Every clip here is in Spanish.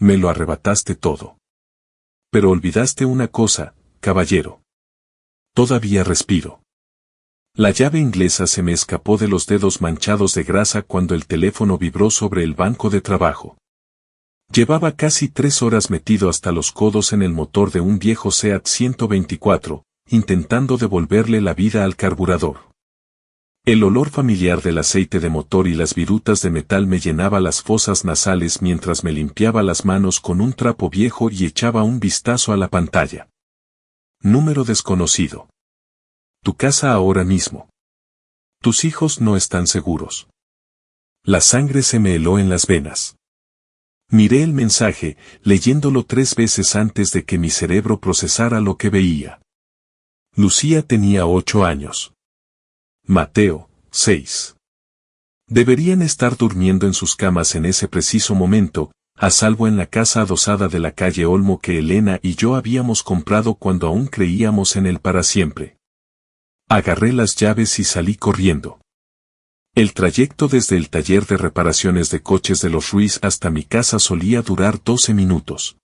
Me lo arrebataste todo. Pero olvidaste una cosa, caballero. Todavía respiro. La llave inglesa se me escapó de los dedos manchados de grasa cuando el teléfono vibró sobre el banco de trabajo. Llevaba casi 3 horas metido hasta los codos en el motor de un viejo Seat 124, intentando devolverle la vida al carburador. El olor familiar del aceite de motor y las virutas de metal me llenaba las fosas nasales mientras me limpiaba las manos con un trapo viejo y echaba un vistazo a la pantalla. Número desconocido. Tu casa ahora mismo. Tus hijos no están seguros. La sangre se me heló en las venas. Miré el mensaje, leyéndolo 3 veces antes de que mi cerebro procesara lo que veía. Lucía tenía 8 años. Mateo, 6. Deberían estar durmiendo en sus camas en ese preciso momento, a salvo en la casa adosada de la calle Olmo que Elena y yo habíamos comprado cuando aún creíamos en él para siempre. Agarré las llaves y salí corriendo. El trayecto desde el taller de reparaciones de coches de los Ruiz hasta mi casa solía durar 12 minutos.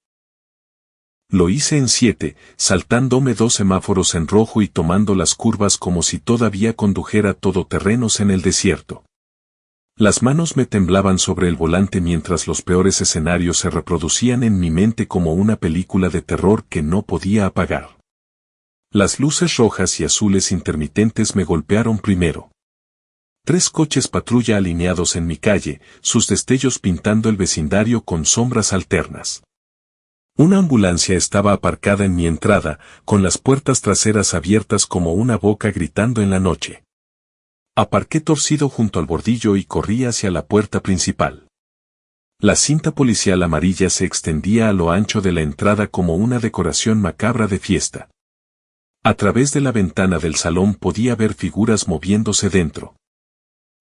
Lo hice en 7, saltándome 2 semáforos en rojo y tomando las curvas como si todavía condujera todoterrenos en el desierto. Las manos me temblaban sobre el volante mientras los peores escenarios se reproducían en mi mente como una película de terror que no podía apagar. Las luces rojas y azules intermitentes me golpearon primero. 3 coches patrulla alineados en mi calle, sus destellos pintando el vecindario con sombras alternas. Una ambulancia estaba aparcada en mi entrada, con las puertas traseras abiertas como una boca gritando en la noche. Aparqué torcido junto al bordillo y corrí hacia la puerta principal. La cinta policial amarilla se extendía a lo ancho de la entrada como una decoración macabra de fiesta. A través de la ventana del salón podía ver figuras moviéndose dentro.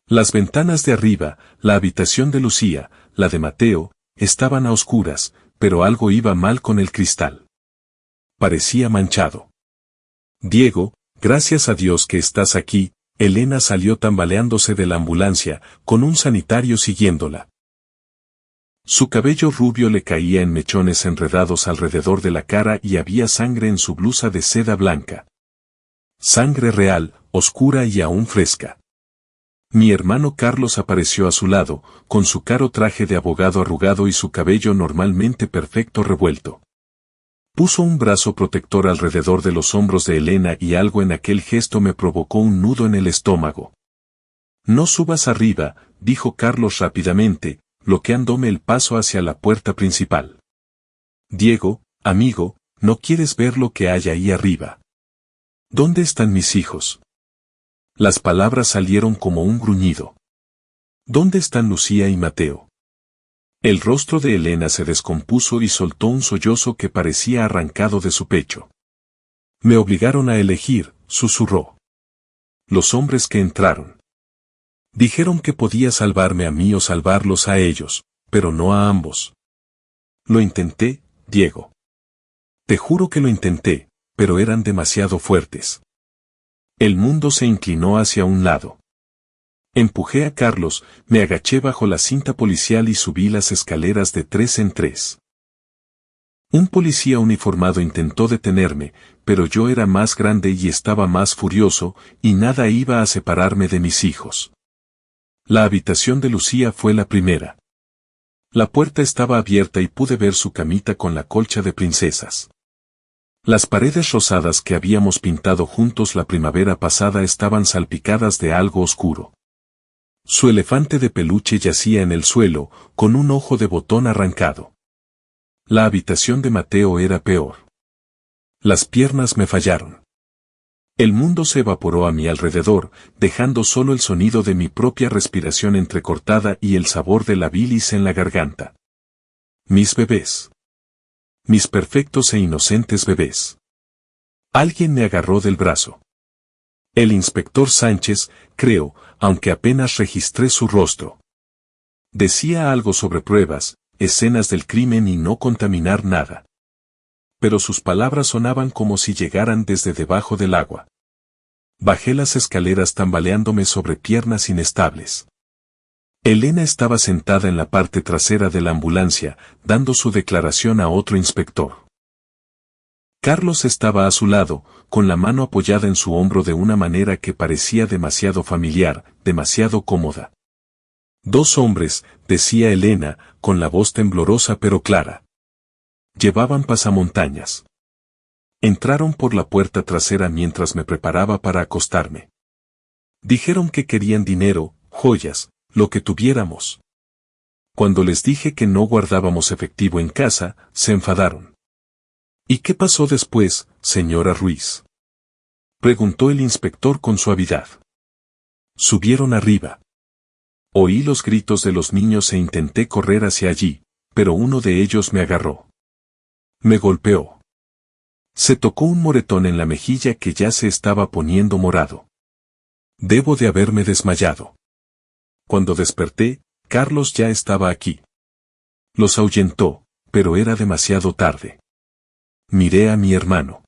Las ventanas de arriba, la habitación de Lucía, la de Mateo, estaban a oscuras, pero algo iba mal con el cristal. Parecía manchado. Diego, gracias a Dios que estás aquí. Elena salió tambaleándose de la ambulancia, con un sanitario siguiéndola. Su cabello rubio le caía en mechones enredados alrededor de la cara y había sangre en su blusa de seda blanca. Sangre real, oscura y aún fresca. Mi hermano Carlos apareció a su lado, con su caro traje de abogado arrugado y su cabello normalmente perfecto revuelto. Puso un brazo protector alrededor de los hombros de Elena y algo en aquel gesto me provocó un nudo en el estómago. No subas arriba, dijo Carlos rápidamente, bloqueándome el paso hacia la puerta principal. Diego, amigo, ¿no quieres ver lo que hay ahí arriba? ¿Dónde están mis hijos? Las palabras salieron como un gruñido. ¿Dónde están Lucía y Mateo? El rostro de Elena se descompuso y soltó un sollozo que parecía arrancado de su pecho. Me obligaron a elegir, susurró. Los hombres que entraron. Dijeron que podía salvarme a mí o salvarlos a ellos, pero no a ambos. Lo intenté, Diego. Te juro que lo intenté, pero eran demasiado fuertes. El mundo se inclinó hacia un lado. Empujé a Carlos, me agaché bajo la cinta policial y subí las escaleras de 3 en 3. Un policía uniformado intentó detenerme, pero yo era más grande y estaba más furioso, y nada iba a separarme de mis hijos. La habitación de Lucía fue la primera. La puerta estaba abierta y pude ver su camita con la colcha de princesas. Las paredes rosadas que habíamos pintado juntos la primavera pasada estaban salpicadas de algo oscuro. Su elefante de peluche yacía en el suelo, con un ojo de botón arrancado. La habitación de Mateo era peor. Las piernas me fallaron. El mundo se evaporó a mi alrededor, dejando solo el sonido de mi propia respiración entrecortada y el sabor de la bilis en la garganta. Mis bebés. Mis perfectos e inocentes bebés. Alguien me agarró del brazo. El inspector Sánchez, creo, aunque apenas registré su rostro. Decía algo sobre pruebas, escenas del crimen y no contaminar nada. Pero sus palabras sonaban como si llegaran desde debajo del agua. Bajé las escaleras tambaleándome sobre piernas inestables. Elena estaba sentada en la parte trasera de la ambulancia, dando su declaración a otro inspector. Carlos estaba a su lado, con la mano apoyada en su hombro de una manera que parecía demasiado familiar, demasiado cómoda. Dos hombres, decía Elena, con la voz temblorosa pero clara. Llevaban pasamontañas. Entraron por la puerta trasera mientras me preparaba para acostarme. Dijeron que querían dinero, joyas, lo que tuviéramos. Cuando les dije que no guardábamos efectivo en casa, se enfadaron. ¿Y qué pasó después, señora Ruiz?, preguntó el inspector con suavidad. Subieron arriba. Oí los gritos de los niños e intenté correr hacia allí, pero uno de ellos me agarró. Me golpeó. Se tocó un moretón en la mejilla que ya se estaba poniendo morado. Debo de haberme desmayado. Cuando desperté, Carlos ya estaba aquí. Los ahuyentó, pero era demasiado tarde. Miré a mi hermano.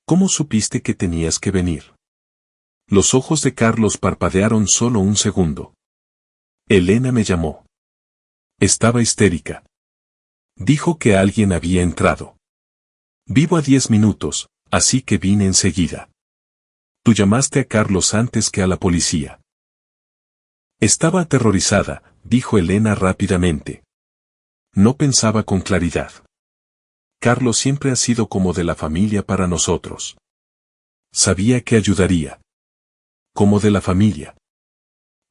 ¿Cómo supiste que tenías que venir? Los ojos de Carlos parpadearon solo un segundo. Elena me llamó. Estaba histérica. Dijo que alguien había entrado. Vivo a 10 minutos, así que vine enseguida. Tú llamaste a Carlos antes que a la policía. Estaba aterrorizada, dijo Elena rápidamente. No pensaba con claridad. Carlos siempre ha sido como de la familia para nosotros. Sabía que ayudaría. Como de la familia.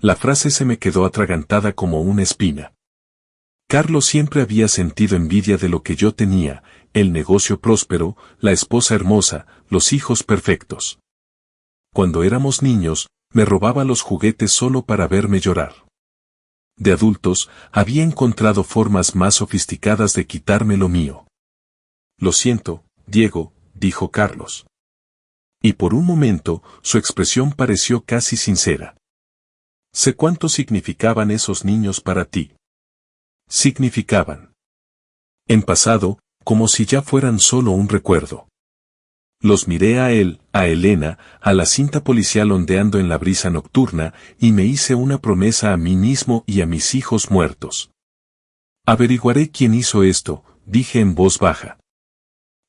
La frase se me quedó atragantada como una espina. Carlos siempre había sentido envidia de lo que yo tenía, el negocio próspero, la esposa hermosa, los hijos perfectos. Cuando éramos niños, me robaba los juguetes solo para verme llorar. De adultos, había encontrado formas más sofisticadas de quitarme lo mío. Lo siento, Diego, dijo Carlos. Y por un momento, su expresión pareció casi sincera. Sé cuánto significaban esos niños para ti. Significaban. En pasado, como si ya fueran solo un recuerdo. Los miré a él, a Elena, a la cinta policial ondeando en la brisa nocturna, y me hice una promesa a mí mismo y a mis hijos muertos. Averiguaré quién hizo esto, dije en voz baja.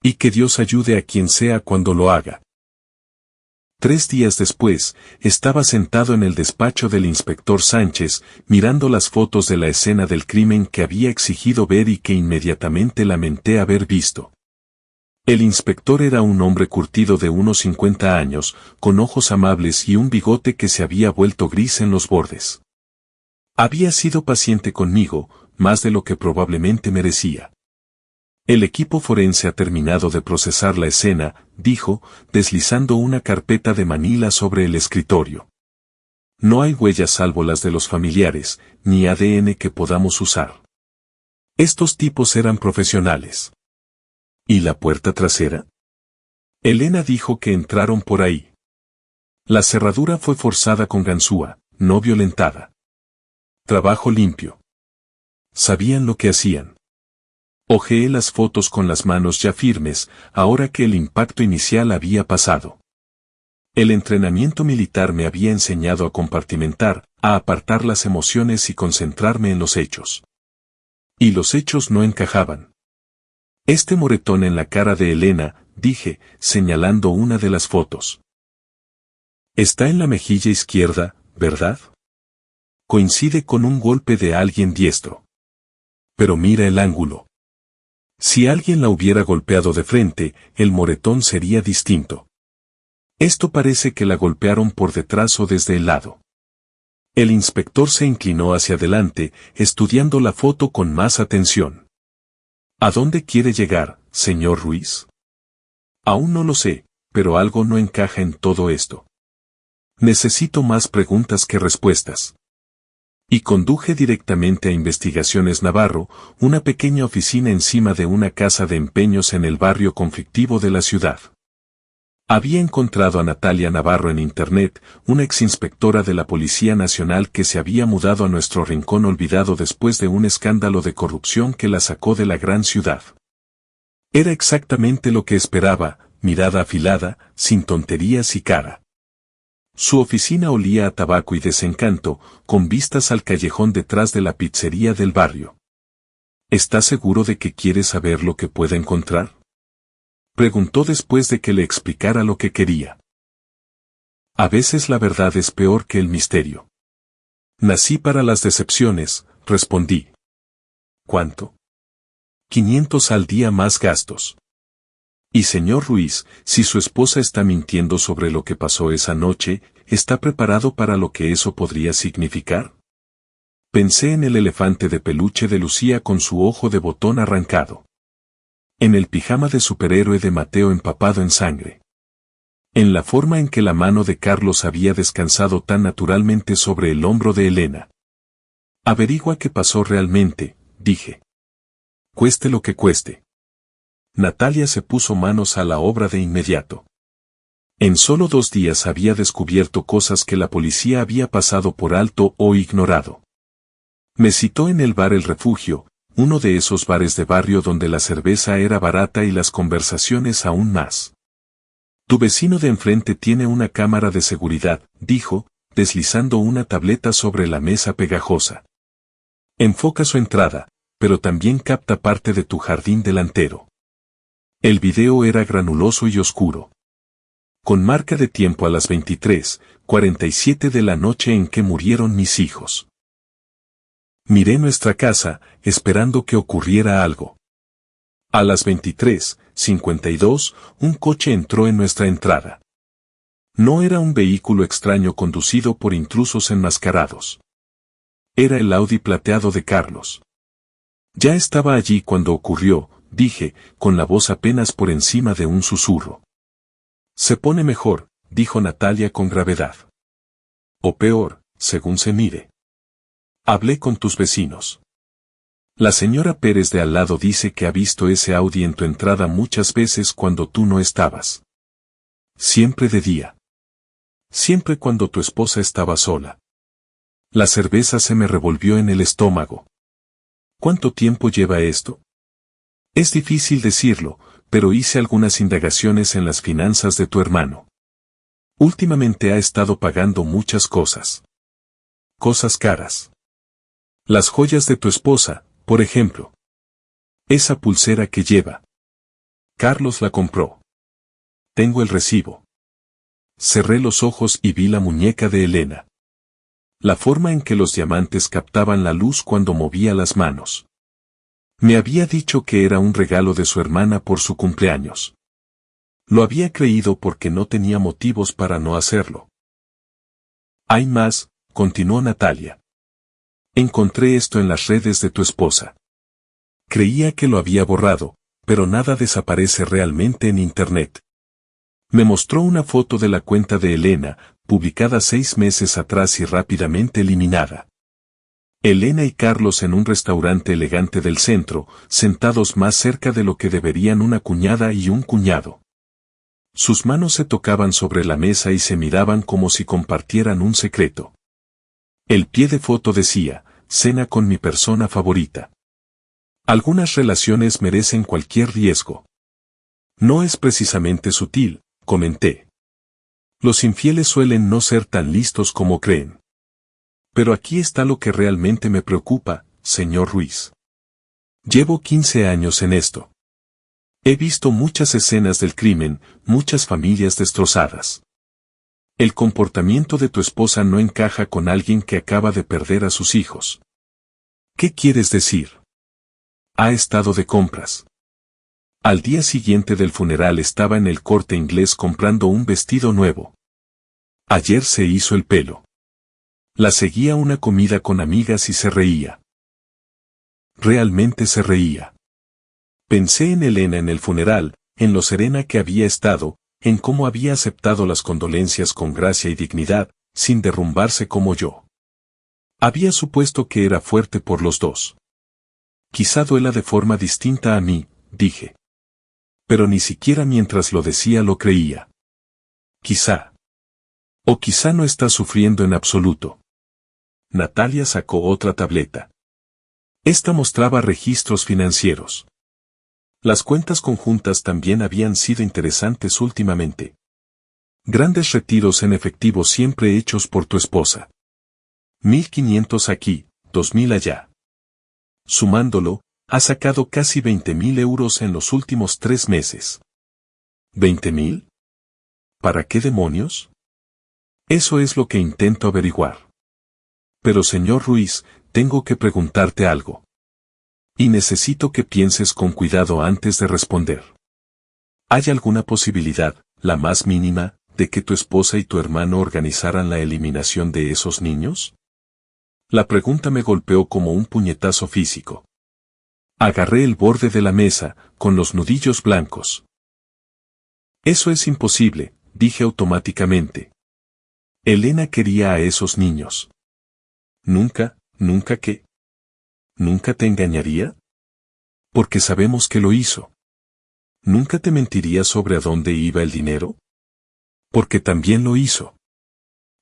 Y que Dios ayude a quien sea cuando lo haga. 3 días después, estaba sentado en el despacho del inspector Sánchez, mirando las fotos de la escena del crimen que había exigido ver y que inmediatamente lamenté haber visto. El inspector era un hombre curtido de unos 50 años, con ojos amables y un bigote que se había vuelto gris en los bordes. Había sido paciente conmigo, más de lo que probablemente merecía. El equipo forense ha terminado de procesar la escena, dijo, deslizando una carpeta de manila sobre el escritorio. No hay huellas salvo las de los familiares, ni ADN que podamos usar. Estos tipos eran profesionales. ¿Y la puerta trasera? Elena dijo que entraron por ahí. La cerradura fue forzada con ganzúa, no violentada. Trabajo limpio. Sabían lo que hacían. Hojeé las fotos con las manos ya firmes, ahora que el impacto inicial había pasado. El entrenamiento militar me había enseñado a compartimentar, a apartar las emociones y concentrarme en los hechos. Y los hechos no encajaban. Este moretón en la cara de Elena, dije, señalando una de las fotos. Está en la mejilla izquierda, ¿verdad? Coincide con un golpe de alguien diestro. Pero mira el ángulo. Si alguien la hubiera golpeado de frente, el moretón sería distinto. Esto parece que la golpearon por detrás o desde el lado. El inspector se inclinó hacia adelante, estudiando la foto con más atención. ¿A dónde quiere llegar, señor Ruiz? Aún no lo sé, pero algo no encaja en todo esto. Necesito más preguntas que respuestas. Y conduje directamente a Investigaciones Navarro, una pequeña oficina encima de una casa de empeños en el barrio conflictivo de la ciudad. Había encontrado a Natalia Navarro en internet, una exinspectora de la Policía Nacional que se había mudado a nuestro rincón olvidado después de un escándalo de corrupción que la sacó de la gran ciudad. Era exactamente lo que esperaba, mirada afilada, sin tonterías y cara Su oficina olía a tabaco y desencanto, con vistas al callejón detrás de la pizzería del barrio. ¿Estás seguro de que quiere saber lo que pueda encontrar? Preguntó después de que le explicara lo que quería. A veces la verdad es peor que el misterio. Nací para las decepciones, respondí. ¿Cuánto? 500 al día más gastos. Y señor Ruiz, si su esposa está mintiendo sobre lo que pasó esa noche, ¿está preparado para lo que eso podría significar? Pensé en el elefante de peluche de Lucía con su ojo de botón arrancado. En el pijama de superhéroe de Mateo empapado en sangre. En la forma en que la mano de Carlos había descansado tan naturalmente sobre el hombro de Elena. Averigua qué pasó realmente, dije. Cueste lo que cueste. Natalia se puso manos a la obra de inmediato. En solo 2 días había descubierto cosas que la policía había pasado por alto o ignorado. Me citó en el bar El Refugio, uno de esos bares de barrio donde la cerveza era barata y las conversaciones aún más. Tu vecino de enfrente tiene una cámara de seguridad, dijo, deslizando una tableta sobre la mesa pegajosa. Enfoca su entrada, pero también capta parte de tu jardín delantero. El video era granuloso y oscuro. Con marca de tiempo a las 23:47 de la noche en que murieron mis hijos. Miré nuestra casa, esperando que ocurriera algo. A las 23:52, un coche entró en nuestra entrada. No era un vehículo extraño conducido por intrusos enmascarados. Era el Audi plateado de Carlos. Ya estaba allí cuando ocurrió, dije, con la voz apenas por encima de un susurro. Se pone mejor, dijo Natalia con gravedad. O peor, según se mire. Hablé con tus vecinos. La señora Pérez de al lado dice que ha visto ese Audi en tu entrada muchas veces cuando tú no estabas. Siempre de día. Siempre cuando tu esposa estaba sola. La cerveza se me revolvió en el estómago. ¿Cuánto tiempo lleva esto? Es difícil decirlo, pero hice algunas indagaciones en las finanzas de tu hermano. Últimamente ha estado pagando muchas cosas. Cosas caras. Las joyas de tu esposa, por ejemplo. Esa pulsera que lleva. Carlos la compró. Tengo el recibo. Cerré los ojos y vi la muñeca de Elena. La forma en que los diamantes captaban la luz cuando movía las manos. Me había dicho que era un regalo de su hermana por su cumpleaños. Lo había creído porque no tenía motivos para no hacerlo. Hay más, continuó Natalia. Encontré esto en las redes de tu esposa. Creía que lo había borrado, pero nada desaparece realmente en Internet. Me mostró una foto de la cuenta de Elena, publicada 6 meses atrás y rápidamente eliminada. Elena y Carlos en un restaurante elegante del centro, sentados más cerca de lo que deberían una cuñada y un cuñado. Sus manos se tocaban sobre la mesa y se miraban como si compartieran un secreto. El pie de foto decía, cena con mi persona favorita. Algunas relaciones merecen cualquier riesgo. No es precisamente sutil, comenté. Los infieles suelen no ser tan listos como creen. Pero aquí está lo que realmente me preocupa, señor Ruiz. Llevo 15 años en esto. He visto muchas escenas del crimen, muchas familias destrozadas. El comportamiento de tu esposa no encaja con alguien que acaba de perder a sus hijos. ¿Qué quieres decir? Ha estado de compras. Al día siguiente del funeral estaba en el Corte Inglés comprando un vestido nuevo. Ayer se hizo el pelo. La seguía una comida con amigas y se reía. Realmente se reía. Pensé en Elena en el funeral, en lo serena que había estado, en cómo había aceptado las condolencias con gracia y dignidad, sin derrumbarse como yo. Había supuesto que era fuerte por los dos. Quizá duela de forma distinta a mí, dije. Pero ni siquiera mientras lo decía lo creía. Quizá. O quizá no está sufriendo en absoluto. Natalia sacó otra tableta. Esta mostraba registros financieros. Las cuentas conjuntas también habían sido interesantes últimamente. Grandes retiros en efectivo siempre hechos por tu esposa. 1.500 aquí, 2.000 allá. Sumándolo, ha sacado casi 20.000 euros en los últimos 3 meses. ¿20.000? ¿Para qué demonios? Eso es lo que intento averiguar. Pero señor Ruiz, tengo que preguntarte algo. Y necesito que pienses con cuidado antes de responder. ¿Hay alguna posibilidad, la más mínima, de que tu esposa y tu hermano organizaran la eliminación de esos niños? La pregunta me golpeó como un puñetazo físico. Agarré el borde de la mesa, con los nudillos blancos. Eso es imposible, dije automáticamente. Elena quería a esos niños. ¿Nunca qué? ¿Nunca te engañaría? Porque sabemos que lo hizo. ¿Nunca te mentiría sobre a dónde iba el dinero? Porque también lo hizo.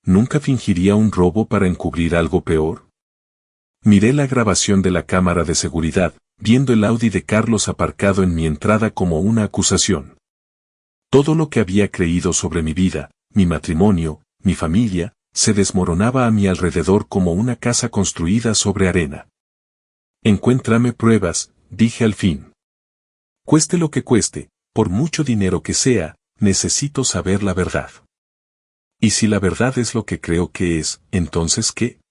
¿Nunca fingiría un robo para encubrir algo peor? Miré la grabación de la cámara de seguridad, viendo el Audi de Carlos aparcado en mi entrada como una acusación. Todo lo que había creído sobre mi vida, mi matrimonio, mi familia, se desmoronaba a mi alrededor como una casa construida sobre arena. Encuéntrame pruebas, dije al fin. Cueste lo que cueste, por mucho dinero que sea, necesito saber la verdad. Y si la verdad es lo que creo que es, ¿entonces qué?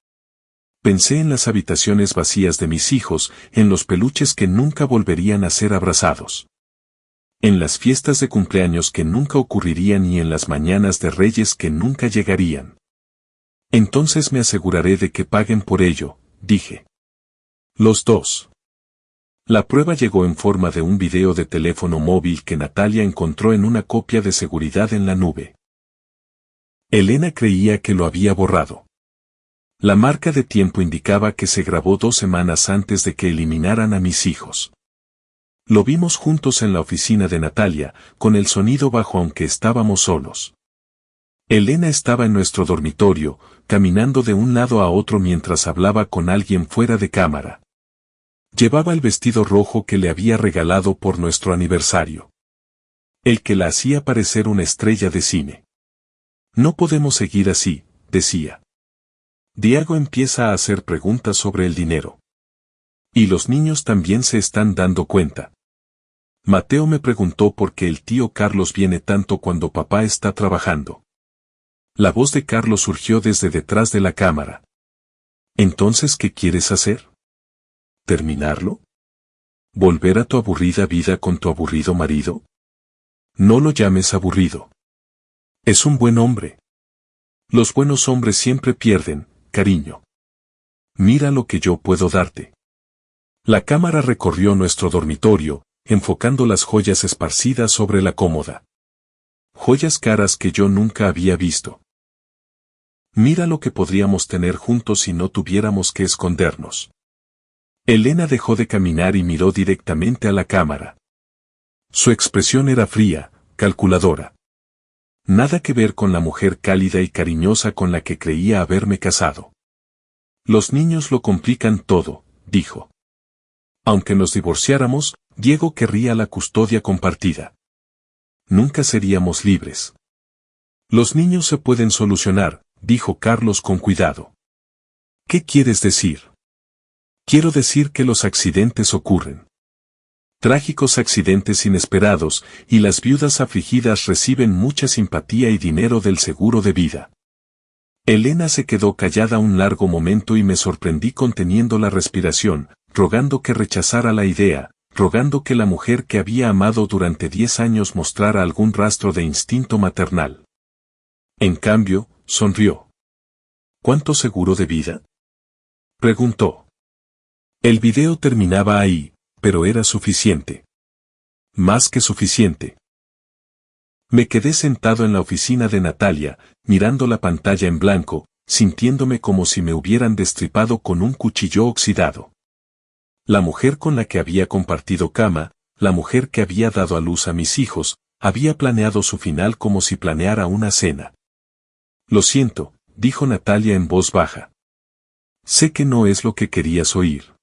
Pensé en las habitaciones vacías de mis hijos, en los peluches que nunca volverían a ser abrazados. En las fiestas de cumpleaños que nunca ocurrirían y en las mañanas de Reyes que nunca llegarían. Entonces me aseguraré de que paguen por ello, dije. Los dos. La prueba llegó en forma de un video de teléfono móvil que Natalia encontró en una copia de seguridad en la nube. Elena creía que lo había borrado. La marca de tiempo indicaba que se grabó 2 semanas antes de que eliminaran a mis hijos. Lo vimos juntos en la oficina de Natalia, con el sonido bajo aunque estábamos solos. Elena estaba en nuestro dormitorio, caminando de un lado a otro mientras hablaba con alguien fuera de cámara. Llevaba el vestido rojo que le había regalado por nuestro aniversario. El que la hacía parecer una estrella de cine. No podemos seguir así, decía. Diego empieza a hacer preguntas sobre el dinero. Y los niños también se están dando cuenta. Mateo me preguntó por qué el tío Carlos viene tanto cuando papá está trabajando. La voz de Carlos surgió desde detrás de la cámara. ¿Entonces qué quieres hacer? ¿Terminarlo? ¿Volver a tu aburrida vida con tu aburrido marido? No lo llames aburrido. Es un buen hombre. Los buenos hombres siempre pierden, cariño. Mira lo que yo puedo darte. La cámara recorrió nuestro dormitorio, enfocando las joyas esparcidas sobre la cómoda. Joyas caras que yo nunca había visto. Mira lo que podríamos tener juntos si no tuviéramos que escondernos. Elena dejó de caminar y miró directamente a la cámara. Su expresión era fría, calculadora. Nada que ver con la mujer cálida y cariñosa con la que creía haberme casado. Los niños lo complican todo, dijo. Aunque nos divorciáramos, Diego querría la custodia compartida. Nunca seríamos libres. Los niños se pueden solucionar, dijo Carlos con cuidado. ¿Qué quieres decir? Quiero decir que los accidentes ocurren. Trágicos accidentes inesperados, y las viudas afligidas reciben mucha simpatía y dinero del seguro de vida. Elena se quedó callada un largo momento y me sorprendí conteniendo la respiración, rogando que rechazara la idea, rogando que la mujer que había amado durante 10 años mostrara algún rastro de instinto maternal. En cambio, sonrió. ¿Cuánto seguro de vida? Preguntó. El video terminaba ahí, pero era suficiente. Más que suficiente. Me quedé sentado en la oficina de Natalia, mirando la pantalla en blanco, sintiéndome como si me hubieran destripado con un cuchillo oxidado. La mujer con la que había compartido cama, la mujer que había dado a luz a mis hijos, había planeado su final como si planeara una cena. Lo siento, dijo Natalia en voz baja. Sé que no es lo que querías oír.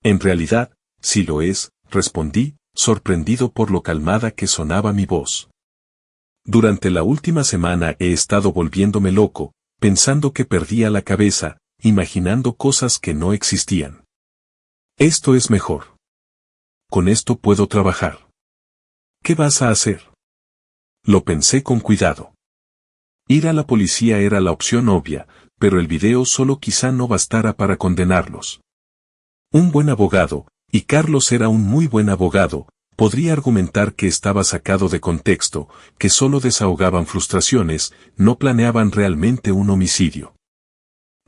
En realidad, sí lo es, respondí, sorprendido por lo calmada que sonaba mi voz. Durante la última semana he estado volviéndome loco, pensando que perdía la cabeza, imaginando cosas que no existían. Esto es mejor. Con esto puedo trabajar. ¿Qué vas a hacer? Lo pensé con cuidado. Ir a la policía era la opción obvia, pero el video solo quizá no bastara para condenarlos. Un buen abogado, y Carlos era un muy buen abogado, podría argumentar que estaba sacado de contexto, que solo desahogaban frustraciones, no planeaban realmente un homicidio.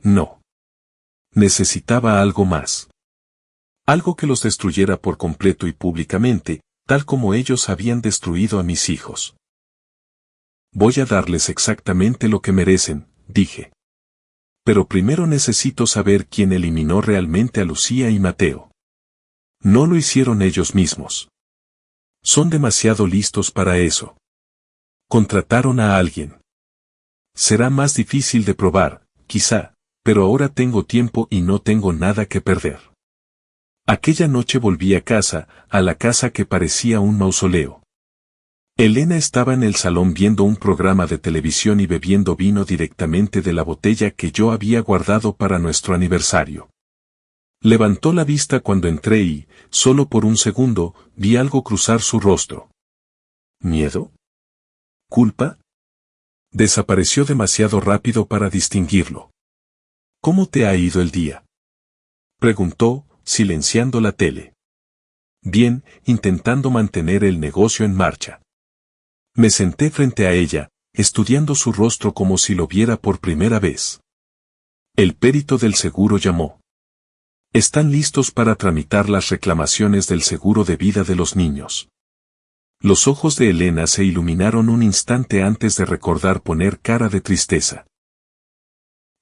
No. Necesitaba algo más. Algo que los destruyera por completo y públicamente, tal como ellos habían destruido a mis hijos. Voy a darles exactamente lo que merecen, dije. Pero primero necesito saber quién eliminó realmente a Lucía y Mateo. No lo hicieron ellos mismos. Son demasiado listos para eso. Contrataron a alguien. Será más difícil de probar, quizá, pero ahora tengo tiempo y no tengo nada que perder. Aquella noche volví a casa, a la casa que parecía un mausoleo. Elena estaba en el salón viendo un programa de televisión y bebiendo vino directamente de la botella que yo había guardado para nuestro aniversario. Levantó la vista cuando entré y, solo por un segundo, vi algo cruzar su rostro. ¿Miedo? ¿Culpa? Desapareció demasiado rápido para distinguirlo. ¿Cómo te ha ido el día? Preguntó, silenciando la tele. Bien, intentando mantener el negocio en marcha. Me senté frente a ella, estudiando su rostro como si lo viera por primera vez. El perito del seguro llamó. Están listos para tramitar las reclamaciones del seguro de vida de los niños. Los ojos de Elena se iluminaron un instante antes de recordar poner cara de tristeza.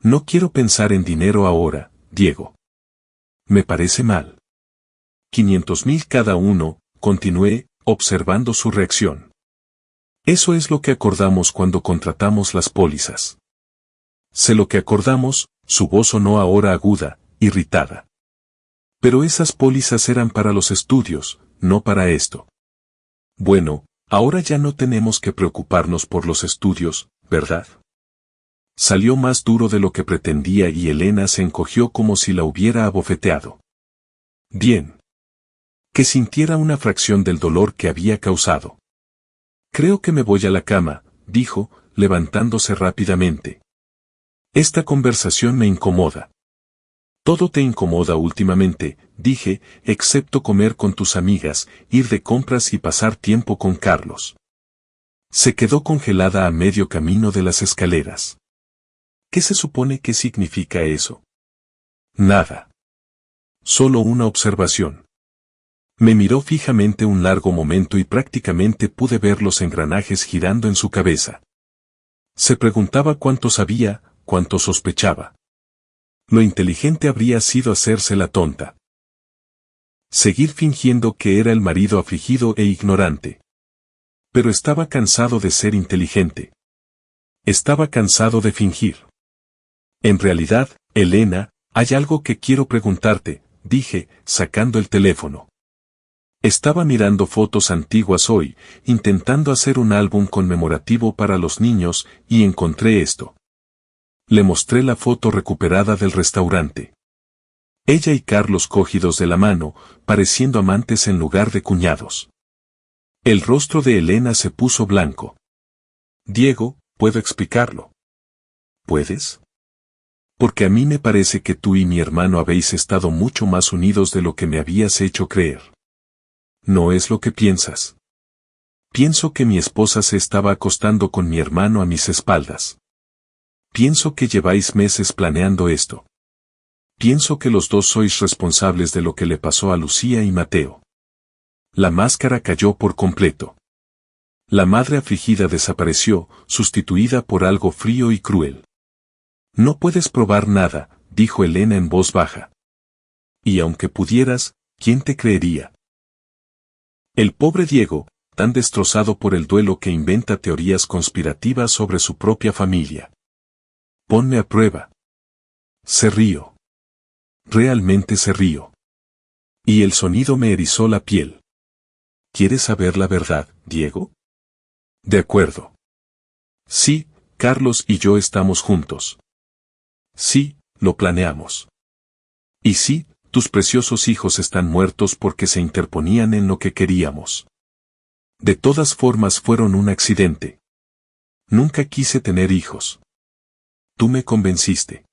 No quiero pensar en dinero ahora, Diego. Me parece mal. 500,000 cada uno, continué, observando su reacción. Eso es lo que acordamos cuando contratamos las pólizas. Sé lo que acordamos, su voz sonó ahora aguda, irritada. Pero esas pólizas eran para los estudios, no para esto. Bueno, ahora ya no tenemos que preocuparnos por los estudios, ¿verdad? Salió más duro de lo que pretendía y Elena se encogió como si la hubiera abofeteado. Bien. Que sintiera una fracción del dolor que había causado. Creo que me voy a la cama, dijo, levantándose rápidamente. Esta conversación me incomoda. Todo te incomoda últimamente, dije, excepto comer con tus amigas, ir de compras y pasar tiempo con Carlos. Se quedó congelada a medio camino de las escaleras. ¿Qué se supone que significa eso? Nada. Solo una observación. Me miró fijamente un largo momento y prácticamente pude ver los engranajes girando en su cabeza. Se preguntaba cuánto sabía, cuánto sospechaba. Lo inteligente habría sido hacerse la tonta. Seguir fingiendo que era el marido afligido e ignorante. Pero estaba cansado de ser inteligente. Estaba cansado de fingir. En realidad, Elena, hay algo que quiero preguntarte, dije, sacando el teléfono. Estaba mirando fotos antiguas hoy, intentando hacer un álbum conmemorativo para los niños, y encontré esto. Le mostré la foto recuperada del restaurante. Ella y Carlos cogidos de la mano, pareciendo amantes en lugar de cuñados. El rostro de Elena se puso blanco. Diego, ¿puedo explicarlo? ¿Puedes? Porque a mí me parece que tú y mi hermano habéis estado mucho más unidos de lo que me habías hecho creer. ¿No es lo que piensas? Pienso que mi esposa se estaba acostando con mi hermano a mis espaldas. Pienso que lleváis meses planeando esto. Pienso que los dos sois responsables de lo que le pasó a Lucía y Mateo. La máscara cayó por completo. La madre afligida desapareció, sustituida por algo frío y cruel. No puedes probar nada, dijo Elena en voz baja. Y aunque pudieras, ¿quién te creería? El pobre Diego, tan destrozado por el duelo que inventa teorías conspirativas sobre su propia familia. Ponme a prueba. Se río. Realmente se río. Y el sonido me erizó la piel. ¿Quieres saber la verdad, Diego? De acuerdo. Sí, Carlos y yo estamos juntos. Sí, lo planeamos. Y sí, tus preciosos hijos están muertos porque se interponían en lo que queríamos. De todas formas fueron un accidente. Nunca quise tener hijos. Tú me convenciste.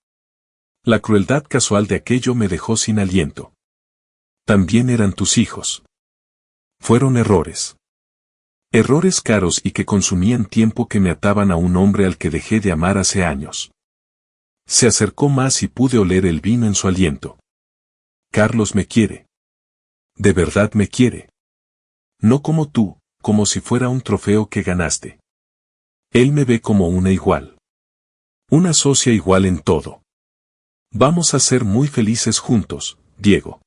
La crueldad casual de aquello me dejó sin aliento. También eran tus hijos. Fueron errores. Errores caros y que consumían tiempo que me ataban a un hombre al que dejé de amar hace años. Se acercó más y pude oler el vino en su aliento. Carlos me quiere. De verdad me quiere. No como tú, como si fuera un trofeo que ganaste. Él me ve como una igual. Una socia igual en todo. Vamos a ser muy felices juntos, Diego.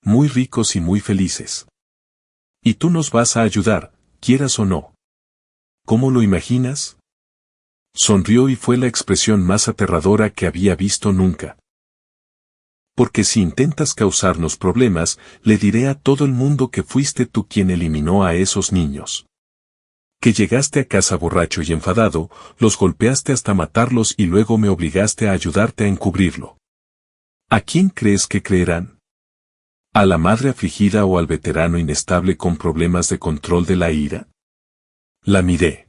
Muy ricos y muy felices. Y tú nos vas a ayudar, quieras o no. ¿Cómo lo imaginas? Sonrió y fue la expresión más aterradora que había visto nunca. Porque si intentas causarnos problemas, le diré a todo el mundo que fuiste tú quien eliminó a esos niños. Que llegaste a casa borracho y enfadado, los golpeaste hasta matarlos y luego me obligaste a ayudarte a encubrirlo. ¿A quién crees que creerán? ¿A la madre afligida o al veterano inestable con problemas de control de la ira? La miré.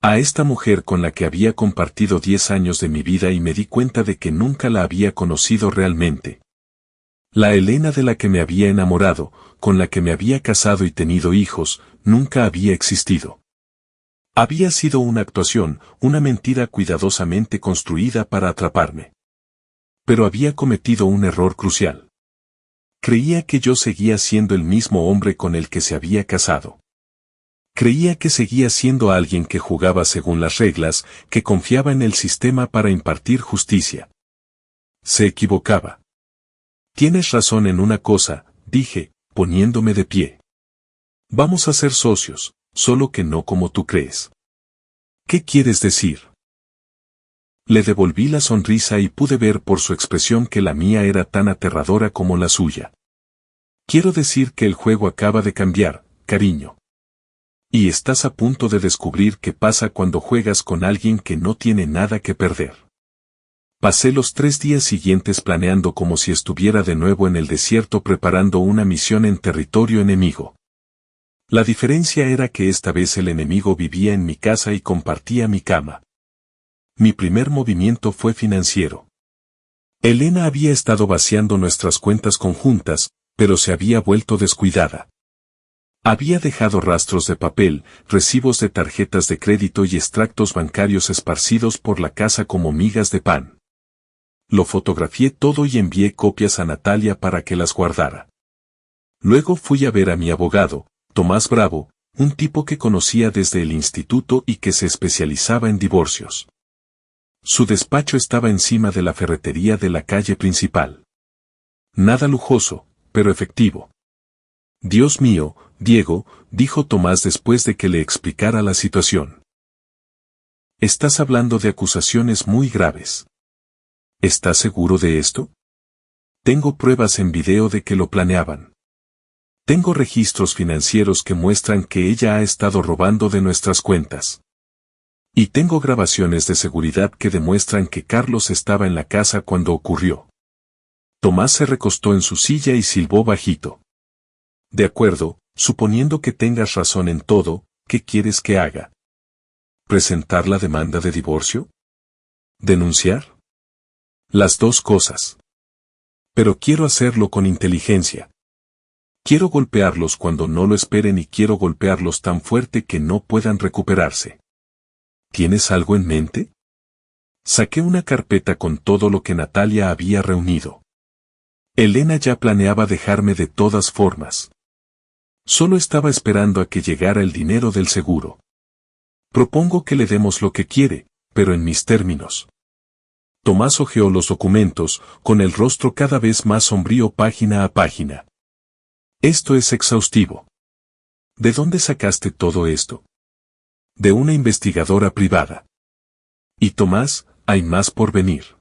A esta mujer con la que había compartido 10 años de mi vida y me di cuenta de que nunca la había conocido realmente. La Elena de la que me había enamorado, con la que me había casado y tenido hijos, nunca había existido. Había sido una actuación, una mentira cuidadosamente construida para atraparme. Pero había cometido un error crucial. Creía que yo seguía siendo el mismo hombre con el que se había casado. Creía que seguía siendo alguien que jugaba según las reglas, que confiaba en el sistema para impartir justicia. Se equivocaba. Tienes razón en una cosa, dije, poniéndome de pie. Vamos a ser socios, solo que no como tú crees. ¿Qué quieres decir? Le devolví la sonrisa y pude ver por su expresión que la mía era tan aterradora como la suya. Quiero decir que el juego acaba de cambiar, cariño. Y estás a punto de descubrir qué pasa cuando juegas con alguien que no tiene nada que perder. Pasé los 3 días siguientes planeando como si estuviera de nuevo en el desierto preparando una misión en territorio enemigo. La diferencia era que esta vez el enemigo vivía en mi casa y compartía mi cama. Mi primer movimiento fue financiero. Elena había estado vaciando nuestras cuentas conjuntas, pero se había vuelto descuidada. Había dejado rastros de papel, recibos de tarjetas de crédito y extractos bancarios esparcidos por la casa como migas de pan. Lo fotografié todo y envié copias a Natalia para que las guardara. Luego fui a ver a mi abogado, Tomás Bravo, un tipo que conocía desde el instituto y que se especializaba en divorcios. Su despacho estaba encima de la ferretería de la calle principal. Nada lujoso, pero efectivo. Dios mío, Diego, dijo Tomás después de que le explicara la situación. Estás hablando de acusaciones muy graves. ¿Estás seguro de esto? Tengo pruebas en video de que lo planeaban. Tengo registros financieros que muestran que ella ha estado robando de nuestras cuentas. Y tengo grabaciones de seguridad que demuestran que Carlos estaba en la casa cuando ocurrió. Tomás se recostó en su silla y silbó bajito. De acuerdo, suponiendo que tengas razón en todo, ¿qué quieres que haga? ¿Presentar la demanda de divorcio? ¿Denunciar? Las dos cosas. Pero quiero hacerlo con inteligencia. Quiero golpearlos cuando no lo esperen y quiero golpearlos tan fuerte que no puedan recuperarse. ¿Tienes algo en mente? Saqué una carpeta con todo lo que Natalia había reunido. Elena ya planeaba dejarme de todas formas. Solo estaba esperando a que llegara el dinero del seguro. Propongo que le demos lo que quiere, pero en mis términos. Tomás hojeó los documentos, con el rostro cada vez más sombrío página a página. Esto es exhaustivo. ¿De dónde sacaste todo esto? De una investigadora privada. Y Tomás, hay más por venir.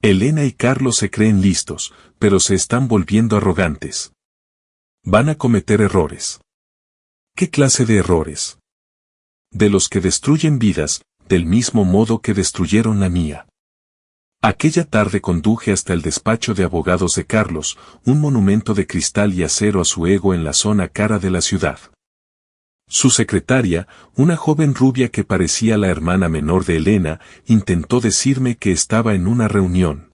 Elena y Carlos se creen listos, pero se están volviendo arrogantes. Van a cometer errores. ¿Qué clase de errores? De los que destruyen vidas, del mismo modo que destruyeron la mía. Aquella tarde conduje hasta el despacho de abogados de Carlos, un monumento de cristal y acero a su ego en la zona cara de la ciudad. Su secretaria, una joven rubia que parecía la hermana menor de Elena, intentó decirme que estaba en una reunión.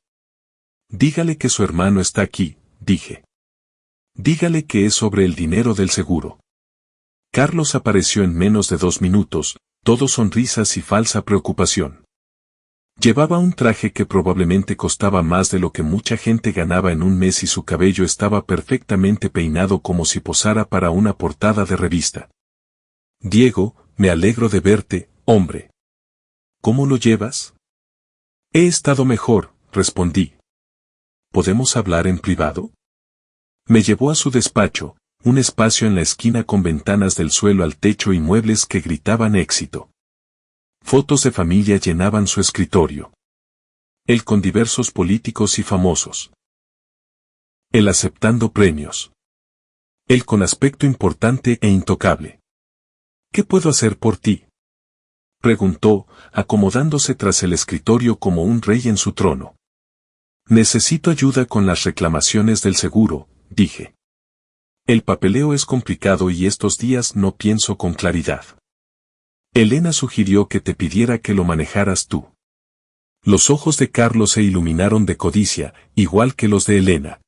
Dígale que su hermano está aquí, dije. Dígale que es sobre el dinero del seguro. Carlos apareció en menos de 2 minutos, todo sonrisas y falsa preocupación. Llevaba un traje que probablemente costaba más de lo que mucha gente ganaba en un mes y su cabello estaba perfectamente peinado como si posara para una portada de revista. Diego, me alegro de verte, hombre. ¿Cómo lo llevas? He estado mejor, respondí. ¿Podemos hablar en privado? Me llevó a su despacho, un espacio en la esquina con ventanas del suelo al techo y muebles que gritaban éxito. Fotos de familia llenaban su escritorio. Él con diversos políticos y famosos. Él aceptando premios. Él con aspecto importante e intocable. ¿Qué puedo hacer por ti? Preguntó, acomodándose tras el escritorio como un rey en su trono. Necesito ayuda con las reclamaciones del seguro, dije. El papeleo es complicado y estos días no pienso con claridad. Elena sugirió que te pidiera que lo manejaras tú. Los ojos de Carlos se iluminaron de codicia, igual que los de Elena.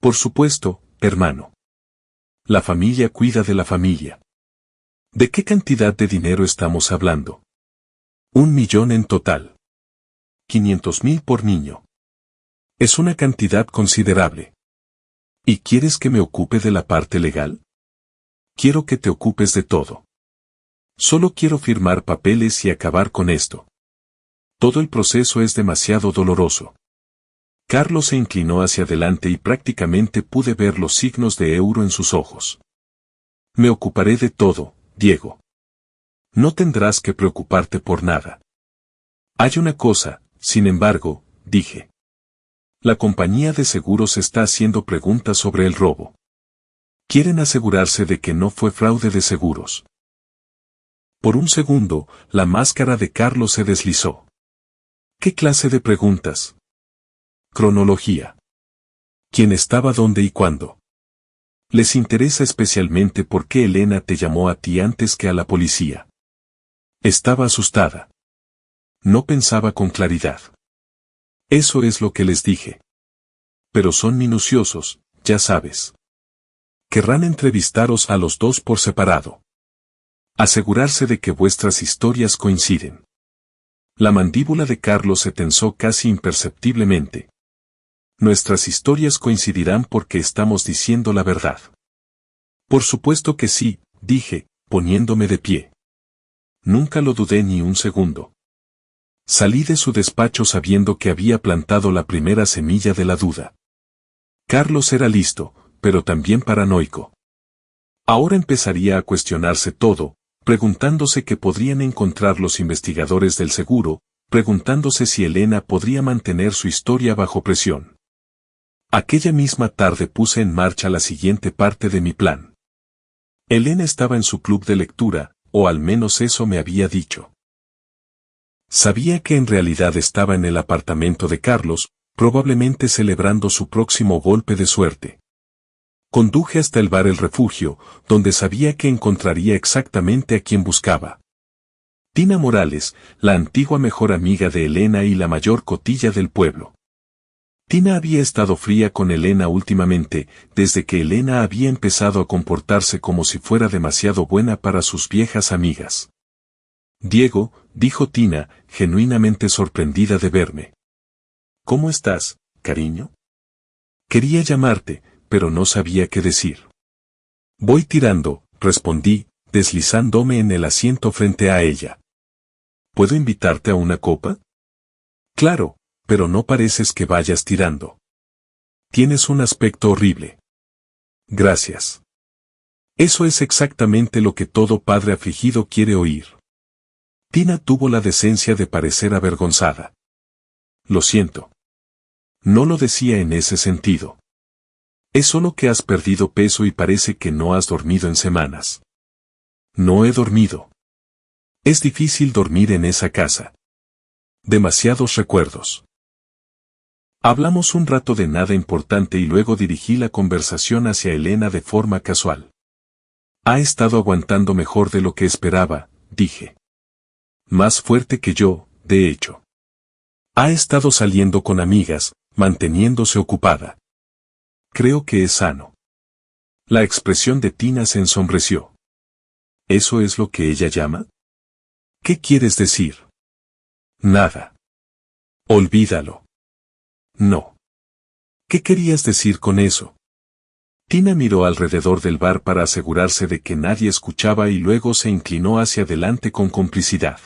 Por supuesto, hermano. La familia cuida de la familia. ¿De qué cantidad de dinero estamos hablando? 1 millón en total. 500.000 por niño. Es una cantidad considerable. ¿Y quieres que me ocupe de la parte legal? Quiero que te ocupes de todo. Solo quiero firmar papeles y acabar con esto. Todo el proceso es demasiado doloroso. Carlos se inclinó hacia adelante y prácticamente pude ver los signos de euro en sus ojos. Me ocuparé de todo, Diego. No tendrás que preocuparte por nada. Hay una cosa, sin embargo, dije. La compañía de seguros está haciendo preguntas sobre el robo. Quieren asegurarse de que no fue fraude de seguros. Por un segundo, la máscara de Carlos se deslizó. ¿Qué clase de preguntas? Cronología. ¿Quién estaba dónde y cuándo? Les interesa especialmente por qué Elena te llamó a ti antes que a la policía. Estaba asustada. No pensaba con claridad. Eso es lo que les dije. Pero son minuciosos, ya sabes. Querrán entrevistaros a los dos por separado. Asegurarse de que vuestras historias coinciden. La mandíbula de Carlos se tensó casi imperceptiblemente. Nuestras historias coincidirán porque estamos diciendo la verdad. Por supuesto que sí, dije, poniéndome de pie. Nunca lo dudé ni un segundo. Salí de su despacho sabiendo que había plantado la primera semilla de la duda. Carlos era listo, pero también paranoico. Ahora empezaría a cuestionarse todo, preguntándose qué podrían encontrar los investigadores del seguro, preguntándose si Elena podría mantener su historia bajo presión. Aquella misma tarde puse en marcha la siguiente parte de mi plan. Elena estaba en su club de lectura, o al menos eso me había dicho. Sabía que en realidad estaba en el apartamento de Carlos, probablemente celebrando su próximo golpe de suerte. Conduje hasta el bar El Refugio, donde sabía que encontraría exactamente a quien buscaba. Tina Morales, la antigua mejor amiga de Elena y la mayor cotilla del pueblo. Tina había estado fría con Elena últimamente, desde que Elena había empezado a comportarse como si fuera demasiado buena para sus viejas amigas. Diego, dijo Tina, genuinamente sorprendida de verme. ¿Cómo estás, cariño? Quería llamarte, pero no sabía qué decir. Voy tirando, respondí, deslizándome en el asiento frente a ella. ¿Puedo invitarte a una copa? Claro, pero no pareces que vayas tirando. Tienes un aspecto horrible. Gracias. Eso es exactamente lo que todo padre afligido quiere oír. Tina tuvo la decencia de parecer avergonzada. Lo siento. No lo decía en ese sentido. Es solo que has perdido peso y parece que no has dormido en semanas. No he dormido. Es difícil dormir en esa casa. Demasiados recuerdos. Hablamos un rato de nada importante y luego dirigí la conversación hacia Elena de forma casual. Ha estado aguantando mejor de lo que esperaba, dije. Más fuerte que yo, de hecho. Ha estado saliendo con amigas, manteniéndose ocupada. Creo que es sano. La expresión de Tina se ensombreció. ¿Eso es lo que ella llama? ¿Qué quieres decir? Nada. Olvídalo. No. ¿Qué querías decir con eso? Tina miró alrededor del bar para asegurarse de que nadie escuchaba y luego se inclinó hacia adelante con complicidad.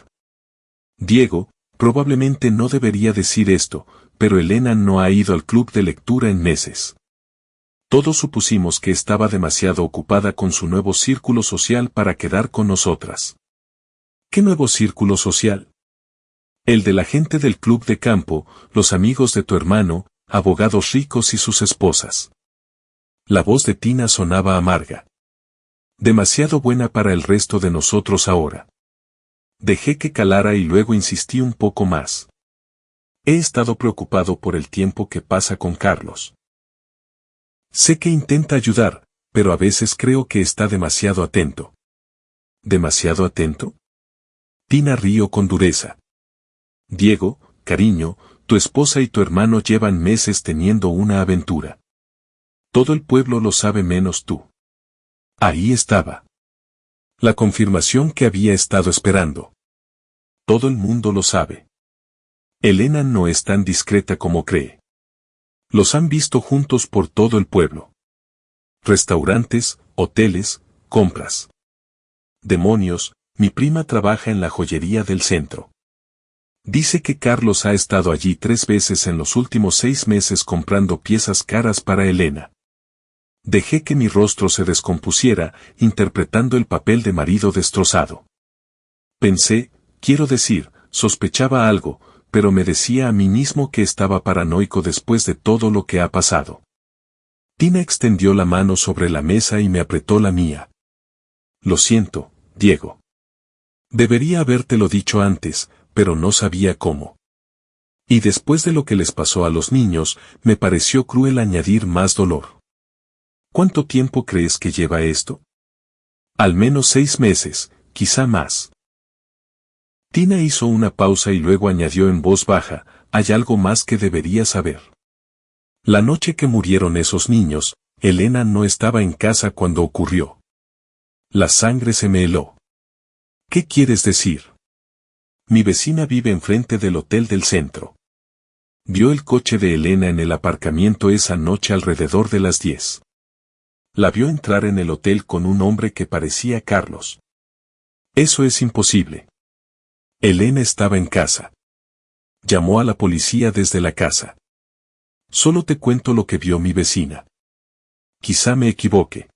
Diego, probablemente no debería decir esto, pero Elena no ha ido al club de lectura en meses. Todos supusimos que estaba demasiado ocupada con su nuevo círculo social para quedar con nosotras. ¿Qué nuevo círculo social? El de la gente del club de campo, los amigos de tu hermano, abogados ricos y sus esposas. La voz de Tina sonaba amarga. Demasiado buena para el resto de nosotros ahora. Dejé que calara y luego insistí un poco más. He estado preocupado por el tiempo que pasa con Carlos. Sé que intenta ayudar, pero a veces creo que está demasiado atento. ¿Demasiado atento? Tina rió con dureza. Diego, cariño, tu esposa y tu hermano llevan meses teniendo una aventura. Todo el pueblo lo sabe menos tú. Ahí estaba. La confirmación que había estado esperando. Todo el mundo lo sabe. Elena no es tan discreta como cree. Los han visto juntos por todo el pueblo. Restaurantes, hoteles, compras. Demonios, mi prima trabaja en la joyería del centro. Dice que Carlos ha estado allí 3 veces en los últimos 6 meses comprando piezas caras para Elena. Dejé que mi rostro se descompusiera, interpretando el papel de marido destrozado. Pensé, quiero decir, sospechaba algo, pero me decía a mí mismo que estaba paranoico después de todo lo que ha pasado. Tina extendió la mano sobre la mesa y me apretó la mía. Lo siento, Diego. Debería habértelo dicho antes, pero no sabía cómo. Y después de lo que les pasó a los niños, me pareció cruel añadir más dolor. ¿Cuánto tiempo crees que lleva esto? Al menos 6 meses, quizá más. Tina hizo una pausa y luego añadió en voz baja, hay algo más que debería saber. La noche que murieron esos niños, Elena no estaba en casa cuando ocurrió. La sangre se me heló. ¿Qué quieres decir? Mi vecina vive enfrente del hotel del centro. Vio el coche de Elena en el aparcamiento esa noche alrededor de las 10. La vio entrar en el hotel con un hombre que parecía Carlos. Eso es imposible. Elena estaba en casa. Llamó a la policía desde la casa. Solo te cuento lo que vio mi vecina. Quizá me equivoque.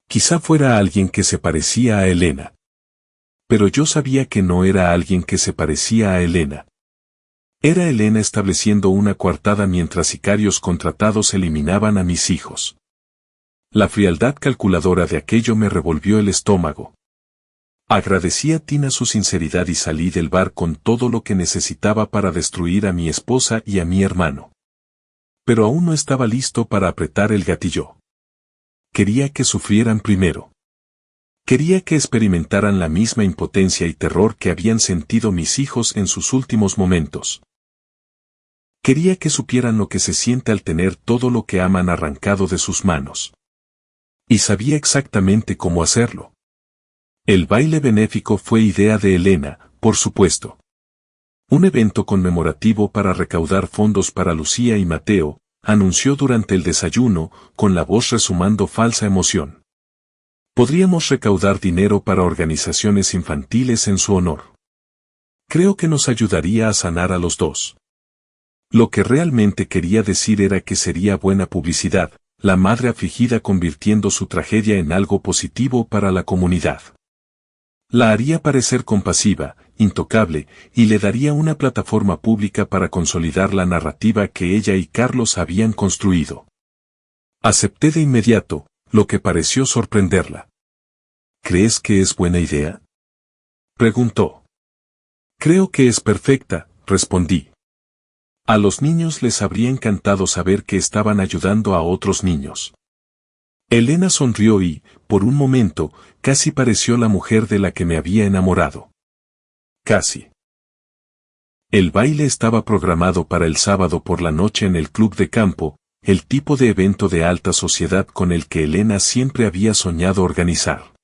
Quizá fuera alguien que se parecía a Elena. Pero yo sabía que no era alguien que se parecía a Elena. Era Elena estableciendo una coartada mientras sicarios contratados eliminaban a mis hijos. La frialdad calculadora de aquello me revolvió el estómago. Agradecí a Tina su sinceridad y salí del bar con todo lo que necesitaba para destruir a mi esposa y a mi hermano. Pero aún no estaba listo para apretar el gatillo. Quería que sufrieran primero. Quería que experimentaran la misma impotencia y terror que habían sentido mis hijos en sus últimos momentos. Quería que supieran lo que se siente al tener todo lo que aman arrancado de sus manos. Y sabía exactamente cómo hacerlo. El baile benéfico fue idea de Elena, por supuesto. Un evento conmemorativo para recaudar fondos para Lucía y Mateo, anunció durante el desayuno, con la voz resumando falsa emoción. Podríamos recaudar dinero para organizaciones infantiles en su honor. Creo que nos ayudaría a sanar a los dos. Lo que realmente quería decir era que sería buena publicidad, la madre afligida convirtiendo su tragedia en algo positivo para la comunidad. La haría parecer compasiva, intocable, y le daría una plataforma pública para consolidar la narrativa que ella y Carlos habían construido. Acepté de inmediato, lo que pareció sorprenderla. ¿Crees que es buena idea? Preguntó. Creo que es perfecta, respondí. A los niños les habría encantado saber que estaban ayudando a otros niños. Elena sonrió y, por un momento, casi pareció la mujer de la que me había enamorado. Casi. El baile estaba programado para el sábado por la noche en el club de campo, el tipo de evento de alta sociedad con el que Elena siempre había soñado organizar.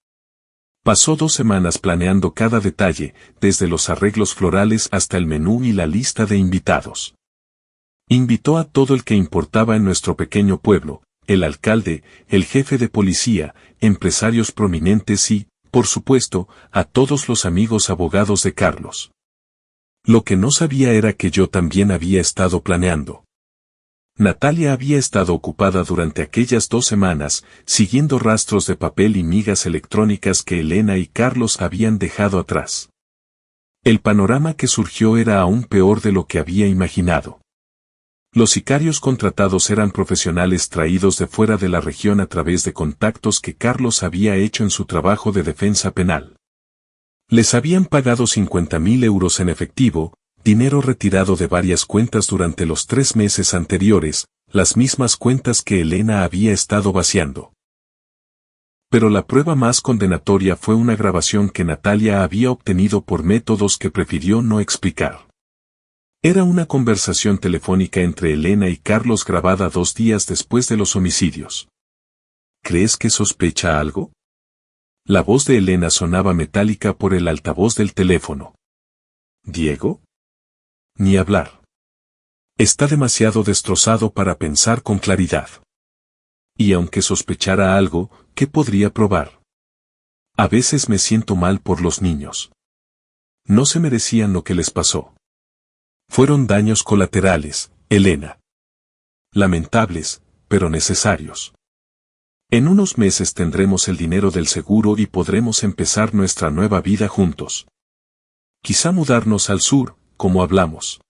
Pasó 2 semanas planeando cada detalle, desde los arreglos florales hasta el menú y la lista de invitados. Invitó a todo el que importaba en nuestro pequeño pueblo, el alcalde, el jefe de policía, empresarios prominentes y, por supuesto, a todos los amigos abogados de Carlos. Lo que no sabía era que yo también había estado planeando. Natalia había estado ocupada durante aquellas 2 semanas, siguiendo rastros de papel y migas electrónicas que Elena y Carlos habían dejado atrás. El panorama que surgió era aún peor de lo que había imaginado. Los sicarios contratados eran profesionales traídos de fuera de la región a través de contactos que Carlos había hecho en su trabajo de defensa penal. Les habían pagado 50.000 euros en efectivo, dinero retirado de varias cuentas durante los 3 meses anteriores, las mismas cuentas que Elena había estado vaciando. Pero la prueba más condenatoria fue una grabación que Natalia había obtenido por métodos que prefirió no explicar. Era una conversación telefónica entre Elena y Carlos grabada 2 días después de los homicidios. ¿Crees que sospecha algo? La voz de Elena sonaba metálica por el altavoz del teléfono. ¿Diego? Ni hablar. Está demasiado destrozado para pensar con claridad. Y aunque sospechara algo, ¿qué podría probar? A veces me siento mal por los niños. No se merecían lo que les pasó. Fueron daños colaterales, Elena. Lamentables, pero necesarios. En unos meses tendremos el dinero del seguro y podremos empezar nuestra nueva vida juntos. Quizá mudarnos al sur, como hablamos.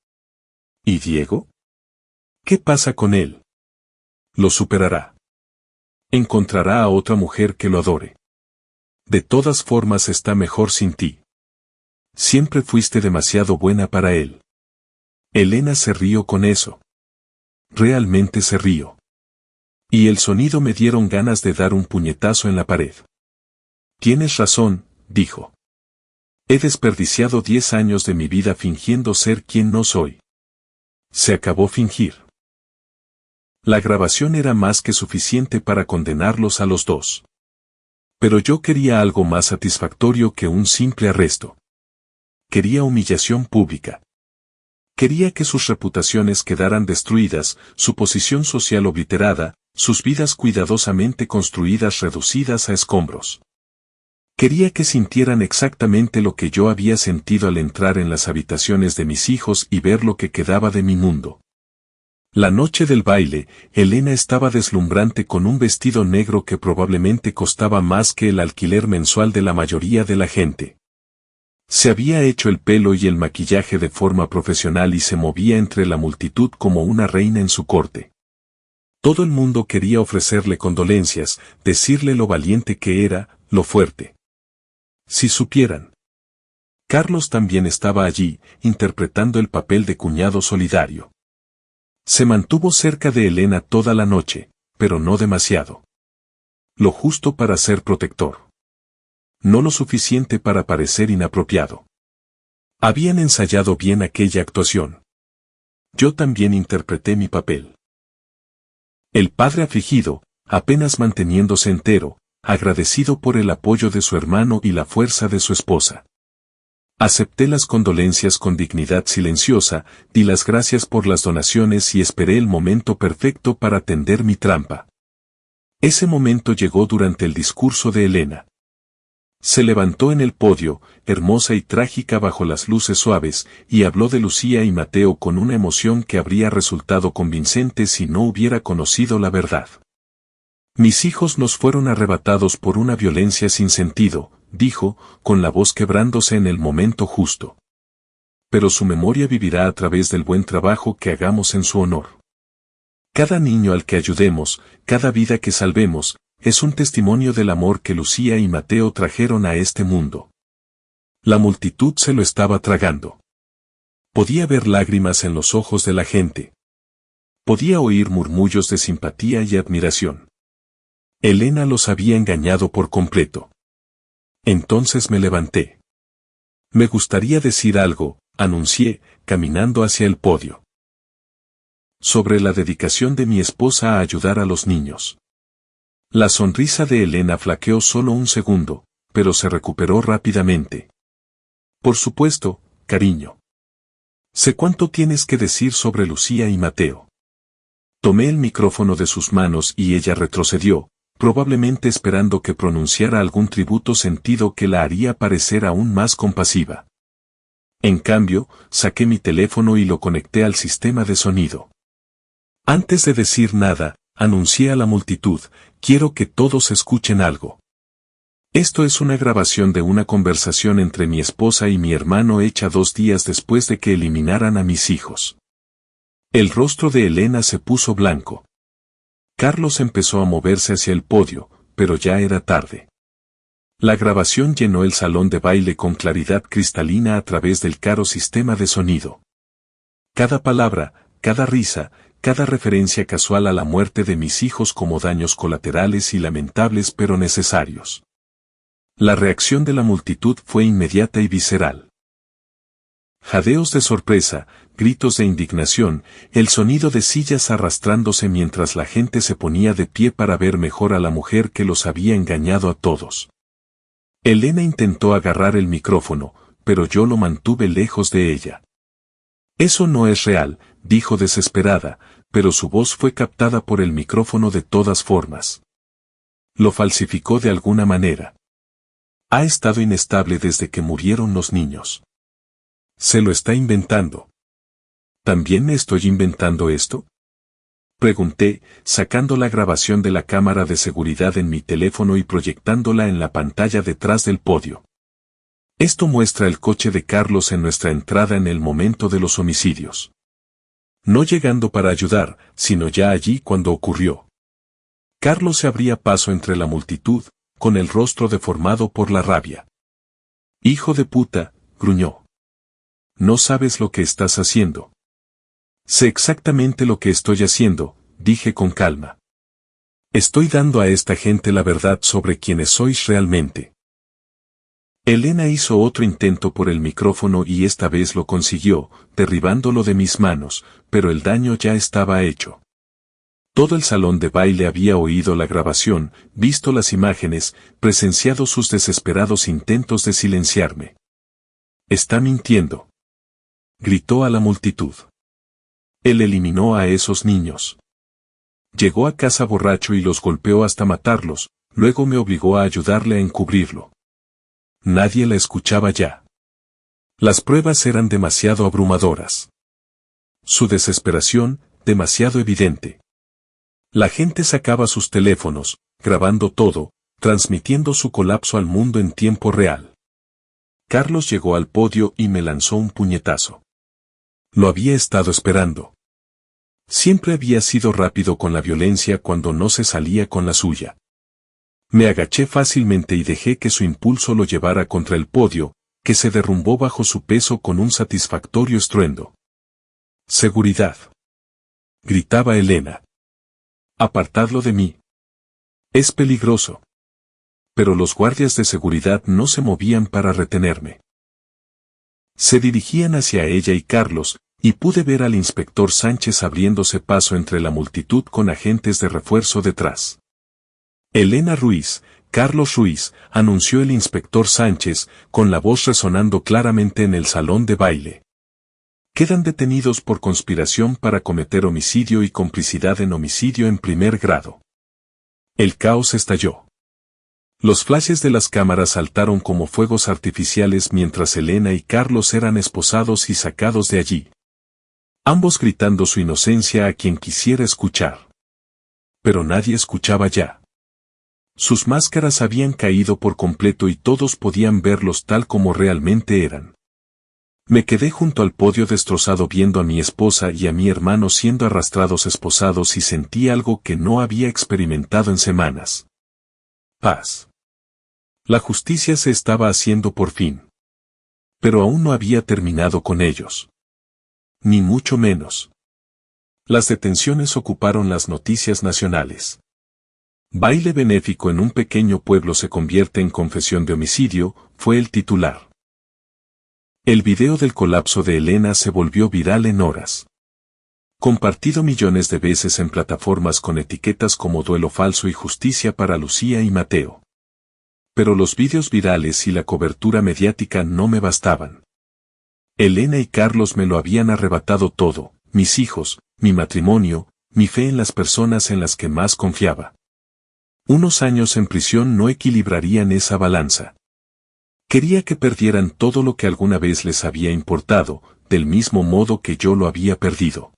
¿Y Diego? ¿Qué pasa con él? Lo superará. Encontrará a otra mujer que lo adore. De todas formas está mejor sin ti. Siempre fuiste demasiado buena para él. Elena se rió con eso. Realmente se rió. Y el sonido me dieron ganas de dar un puñetazo en la pared. Tienes razón, dijo. He desperdiciado 10 años de mi vida fingiendo ser quien no soy. Se acabó fingir. La grabación era más que suficiente para condenarlos a los dos. Pero yo quería algo más satisfactorio que un simple arresto. Quería humillación pública. Quería que sus reputaciones quedaran destruidas, su posición social obliterada, sus vidas cuidadosamente construidas reducidas a escombros. Quería que sintieran exactamente lo que yo había sentido al entrar en las habitaciones de mis hijos y ver lo que quedaba de mi mundo. La noche del baile, Elena estaba deslumbrante con un vestido negro que probablemente costaba más que el alquiler mensual de la mayoría de la gente. Se había hecho el pelo y el maquillaje de forma profesional y se movía entre la multitud como una reina en su corte. Todo el mundo quería ofrecerle condolencias, decirle lo valiente que era, lo fuerte. Si supieran. Carlos también estaba allí, interpretando el papel de cuñado solidario. Se mantuvo cerca de Elena toda la noche, pero no demasiado. Lo justo para ser protector. No lo suficiente para parecer inapropiado. Habían ensayado bien aquella actuación. Yo también interpreté mi papel. El padre afligido, apenas manteniéndose entero, agradecido por el apoyo de su hermano y la fuerza de su esposa. Acepté las condolencias con dignidad silenciosa, di las gracias por las donaciones y esperé el momento perfecto para tender mi trampa. Ese momento llegó durante el discurso de Elena. Se levantó en el podio, hermosa y trágica bajo las luces suaves, y habló de Lucía y Mateo con una emoción que habría resultado convincente si no hubiera conocido la verdad. Mis hijos nos fueron arrebatados por una violencia sin sentido, dijo, con la voz quebrándose en el momento justo. Pero su memoria vivirá a través del buen trabajo que hagamos en su honor. Cada niño al que ayudemos, cada vida que salvemos, es un testimonio del amor que Lucía y Mateo trajeron a este mundo. La multitud se lo estaba tragando. Podía ver lágrimas en los ojos de la gente. Podía oír murmullos de simpatía y admiración. Elena los había engañado por completo. Entonces me levanté. Me gustaría decir algo, anuncié, caminando hacia el podio. Sobre la dedicación de mi esposa a ayudar a los niños. La sonrisa de Elena flaqueó solo un segundo, pero se recuperó rápidamente. Por supuesto, cariño. Sé cuánto tienes que decir sobre Lucía y Mateo. Tomé el micrófono de sus manos y ella retrocedió, probablemente esperando que pronunciara algún tributo sentido que la haría parecer aún más compasiva. En cambio, saqué mi teléfono y lo conecté al sistema de sonido. Antes de decir nada, anuncié a la multitud, quiero que todos escuchen algo. Esto es una grabación de una conversación entre mi esposa y mi hermano hecha 2 días después de que eliminaran a mis hijos. El rostro de Elena se puso blanco. Carlos empezó a moverse hacia el podio, pero ya era tarde. La grabación llenó el salón de baile con claridad cristalina a través del caro sistema de sonido. Cada palabra, cada risa, cada referencia casual a la muerte de mis hijos como daños colaterales y lamentables pero necesarios. La reacción de la multitud fue inmediata y visceral. Jadeos de sorpresa, gritos de indignación, el sonido de sillas arrastrándose mientras la gente se ponía de pie para ver mejor a la mujer que los había engañado a todos. Elena intentó agarrar el micrófono, pero yo lo mantuve lejos de ella. Eso no es real, dijo desesperada, pero su voz fue captada por el micrófono de todas formas. Lo falsificó de alguna manera. Ha estado inestable desde que murieron los niños. Se lo está inventando. ¿También me estoy inventando esto? Pregunté, sacando la grabación de la cámara de seguridad en mi teléfono y proyectándola en la pantalla detrás del podio. Esto muestra el coche de Carlos en nuestra entrada en el momento de los homicidios. No llegando para ayudar, sino ya allí cuando ocurrió. Carlos se abría paso entre la multitud, con el rostro deformado por la rabia. «Hijo de puta», gruñó. «No sabes lo que estás haciendo». «Sé exactamente lo que estoy haciendo», dije con calma. «Estoy dando a esta gente la verdad sobre quiénes sois realmente». Elena hizo otro intento por el micrófono y esta vez lo consiguió, derribándolo de mis manos, pero el daño ya estaba hecho. Todo el salón de baile había oído la grabación, visto las imágenes, presenciado sus desesperados intentos de silenciarme. «Está mintiendo», gritó a la multitud. «Él eliminó a esos niños. Llegó a casa borracho y los golpeó hasta matarlos, luego me obligó a ayudarle a encubrirlo». Nadie la escuchaba ya. Las pruebas eran demasiado abrumadoras. Su desesperación, demasiado evidente. La gente sacaba sus teléfonos, grabando todo, transmitiendo su colapso al mundo en tiempo real. Carlos llegó al podio y me lanzó un puñetazo. Lo había estado esperando. Siempre había sido rápido con la violencia cuando no se salía con la suya. Me agaché fácilmente y dejé que su impulso lo llevara contra el podio, que se derrumbó bajo su peso con un satisfactorio estruendo. «Seguridad», gritaba Elena. «Apartadlo de mí. Es peligroso». Pero los guardias de seguridad no se movían para retenerme. Se dirigían hacia ella y Carlos, y pude ver al inspector Sánchez abriéndose paso entre la multitud con agentes de refuerzo detrás. «Elena Ruiz, Carlos Ruiz», anunció el inspector Sánchez, con la voz resonando claramente en el salón de baile. «Quedan detenidos por conspiración para cometer homicidio y complicidad en homicidio en primer grado». El caos estalló. Los flashes de las cámaras saltaron como fuegos artificiales mientras Elena y Carlos eran esposados y sacados de allí. Ambos gritando su inocencia a quien quisiera escuchar. Pero nadie escuchaba ya. Sus máscaras habían caído por completo y todos podían verlos tal como realmente eran. Me quedé junto al podio destrozado viendo a mi esposa y a mi hermano siendo arrastrados esposados y sentí algo que no había experimentado en semanas. Paz. La justicia se estaba haciendo por fin. Pero aún no había terminado con ellos. Ni mucho menos. Las detenciones ocuparon las noticias nacionales. Baile benéfico en un pequeño pueblo se convierte en confesión de homicidio, fue el titular. El video del colapso de Elena se volvió viral en horas. Compartido millones de veces en plataformas con etiquetas como Duelo Falso y Justicia para Lucía y Mateo. Pero los vídeos virales y la cobertura mediática no me bastaban. Elena y Carlos me lo habían arrebatado todo, mis hijos, mi matrimonio, mi fe en las personas en las que más confiaba. Unos años en prisión no equilibrarían esa balanza. Quería que perdieran todo lo que alguna vez les había importado, del mismo modo que yo lo había perdido.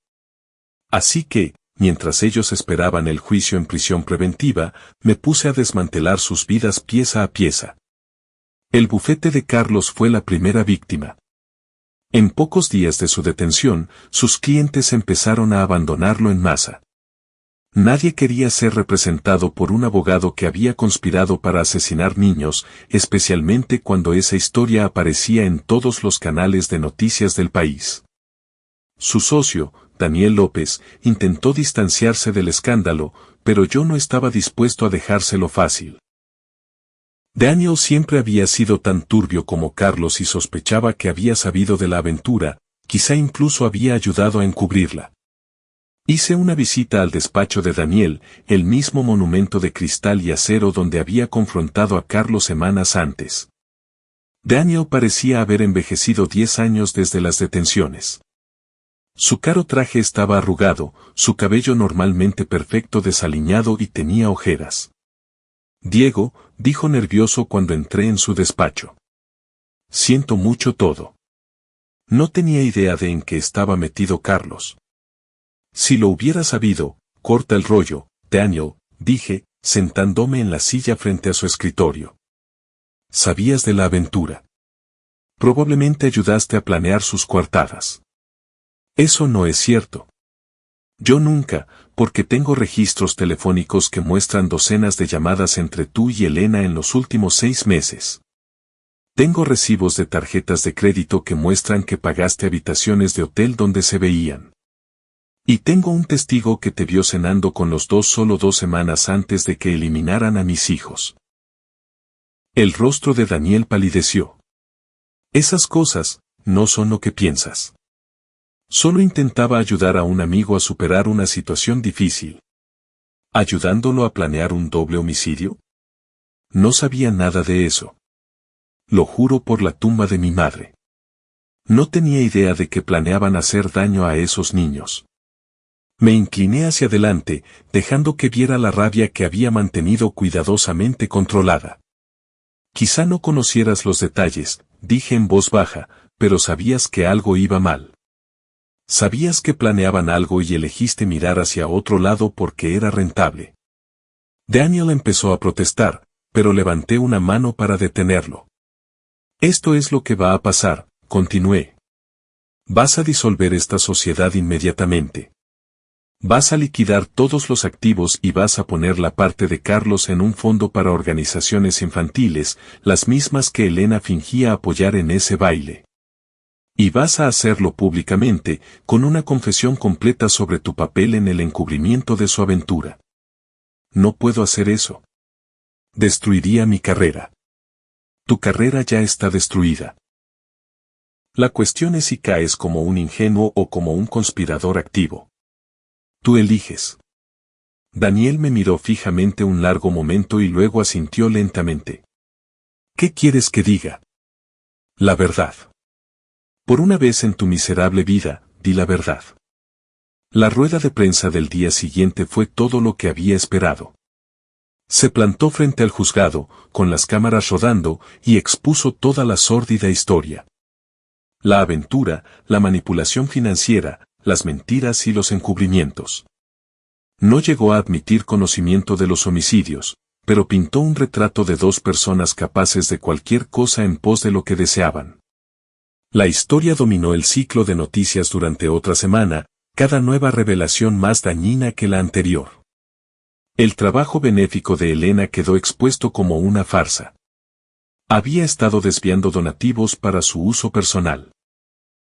Así que, mientras ellos esperaban el juicio en prisión preventiva, me puse a desmantelar sus vidas pieza a pieza. El bufete de Carlos fue la primera víctima. En pocos días de su detención, sus clientes empezaron a abandonarlo en masa. Nadie quería ser representado por un abogado que había conspirado para asesinar niños, especialmente cuando esa historia aparecía en todos los canales de noticias del país. Su socio, Daniel López, intentó distanciarse del escándalo, pero yo no estaba dispuesto a dejárselo fácil. Daniel siempre había sido tan turbio como Carlos y sospechaba que había sabido de la aventura, quizá incluso había ayudado a encubrirla. Hice una visita al despacho de Daniel, el mismo monumento de cristal y acero donde había confrontado a Carlos semanas antes. Daniel parecía haber envejecido 10 años desde las detenciones. Su caro traje estaba arrugado, su cabello normalmente perfecto desaliñado y tenía ojeras. Diego, dijo nervioso cuando entré en su despacho. Siento mucho todo. No tenía idea de en qué estaba metido Carlos. Si lo hubiera sabido, corta el rollo, Daniel, dije, sentándome en la silla frente a su escritorio. Sabías de la aventura. Probablemente ayudaste a planear sus coartadas. Eso no es cierto. Yo nunca, porque tengo registros telefónicos que muestran docenas de llamadas entre tú y Elena en los últimos 6 meses. Tengo recibos de tarjetas de crédito que muestran que pagaste habitaciones de hotel donde se veían. Y tengo un testigo que te vio cenando con los dos solo 2 semanas antes de que eliminaran a mis hijos. El rostro de Daniel palideció. Esas cosas, no son lo que piensas. Solo intentaba ayudar a un amigo a superar una situación difícil. ¿Ayudándolo a planear un doble homicidio? No sabía nada de eso. Lo juro por la tumba de mi madre. No tenía idea de que planeaban hacer daño a esos niños. Me incliné hacia adelante, dejando que viera la rabia que había mantenido cuidadosamente controlada. Quizá no conocieras los detalles, dije en voz baja, pero sabías que algo iba mal. Sabías que planeaban algo y elegiste mirar hacia otro lado porque era rentable. Daniel empezó a protestar, pero levanté una mano para detenerlo. Esto es lo que va a pasar, continué. Vas a disolver esta sociedad inmediatamente. Vas a liquidar todos los activos y vas a poner la parte de Carlos en un fondo para organizaciones infantiles, las mismas que Elena fingía apoyar en ese baile. Y vas a hacerlo públicamente, con una confesión completa sobre tu papel en el encubrimiento de su aventura. No puedo hacer eso. Destruiría mi carrera. Tu carrera ya está destruida. La cuestión es si caes como un ingenuo o como un conspirador activo. Tú eliges. Daniel me miró fijamente un largo momento y luego asintió lentamente. ¿Qué quieres que diga? La verdad. Por una vez en tu miserable vida, di la verdad. La rueda de prensa del día siguiente fue todo lo que había esperado. Se plantó frente al juzgado, con las cámaras rodando, y expuso toda la sórdida historia. La aventura, la manipulación financiera, las mentiras y los encubrimientos. No llegó a admitir conocimiento de los homicidios, pero pintó un retrato de 2 personas capaces de cualquier cosa en pos de lo que deseaban. La historia dominó el ciclo de noticias durante otra semana, cada nueva revelación más dañina que la anterior. El trabajo benéfico de Elena quedó expuesto como una farsa. Había estado desviando donativos para su uso personal.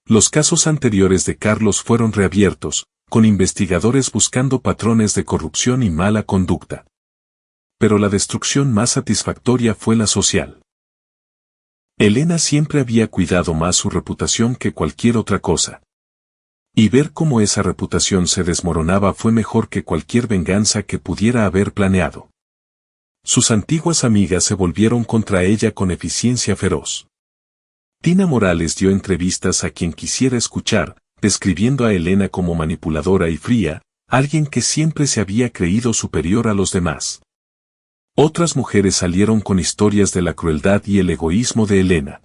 Los casos anteriores de Carlos fueron reabiertos, con investigadores buscando patrones de corrupción y mala conducta. Pero la destrucción más satisfactoria fue la social. Elena siempre había cuidado más su reputación que cualquier otra cosa. Y ver cómo esa reputación se desmoronaba fue mejor que cualquier venganza que pudiera haber planeado. Sus antiguas amigas se volvieron contra ella con eficiencia feroz. Tina Morales dio entrevistas a quien quisiera escuchar, describiendo a Elena como manipuladora y fría, alguien que siempre se había creído superior a los demás. Otras mujeres salieron con historias de la crueldad y el egoísmo de Elena.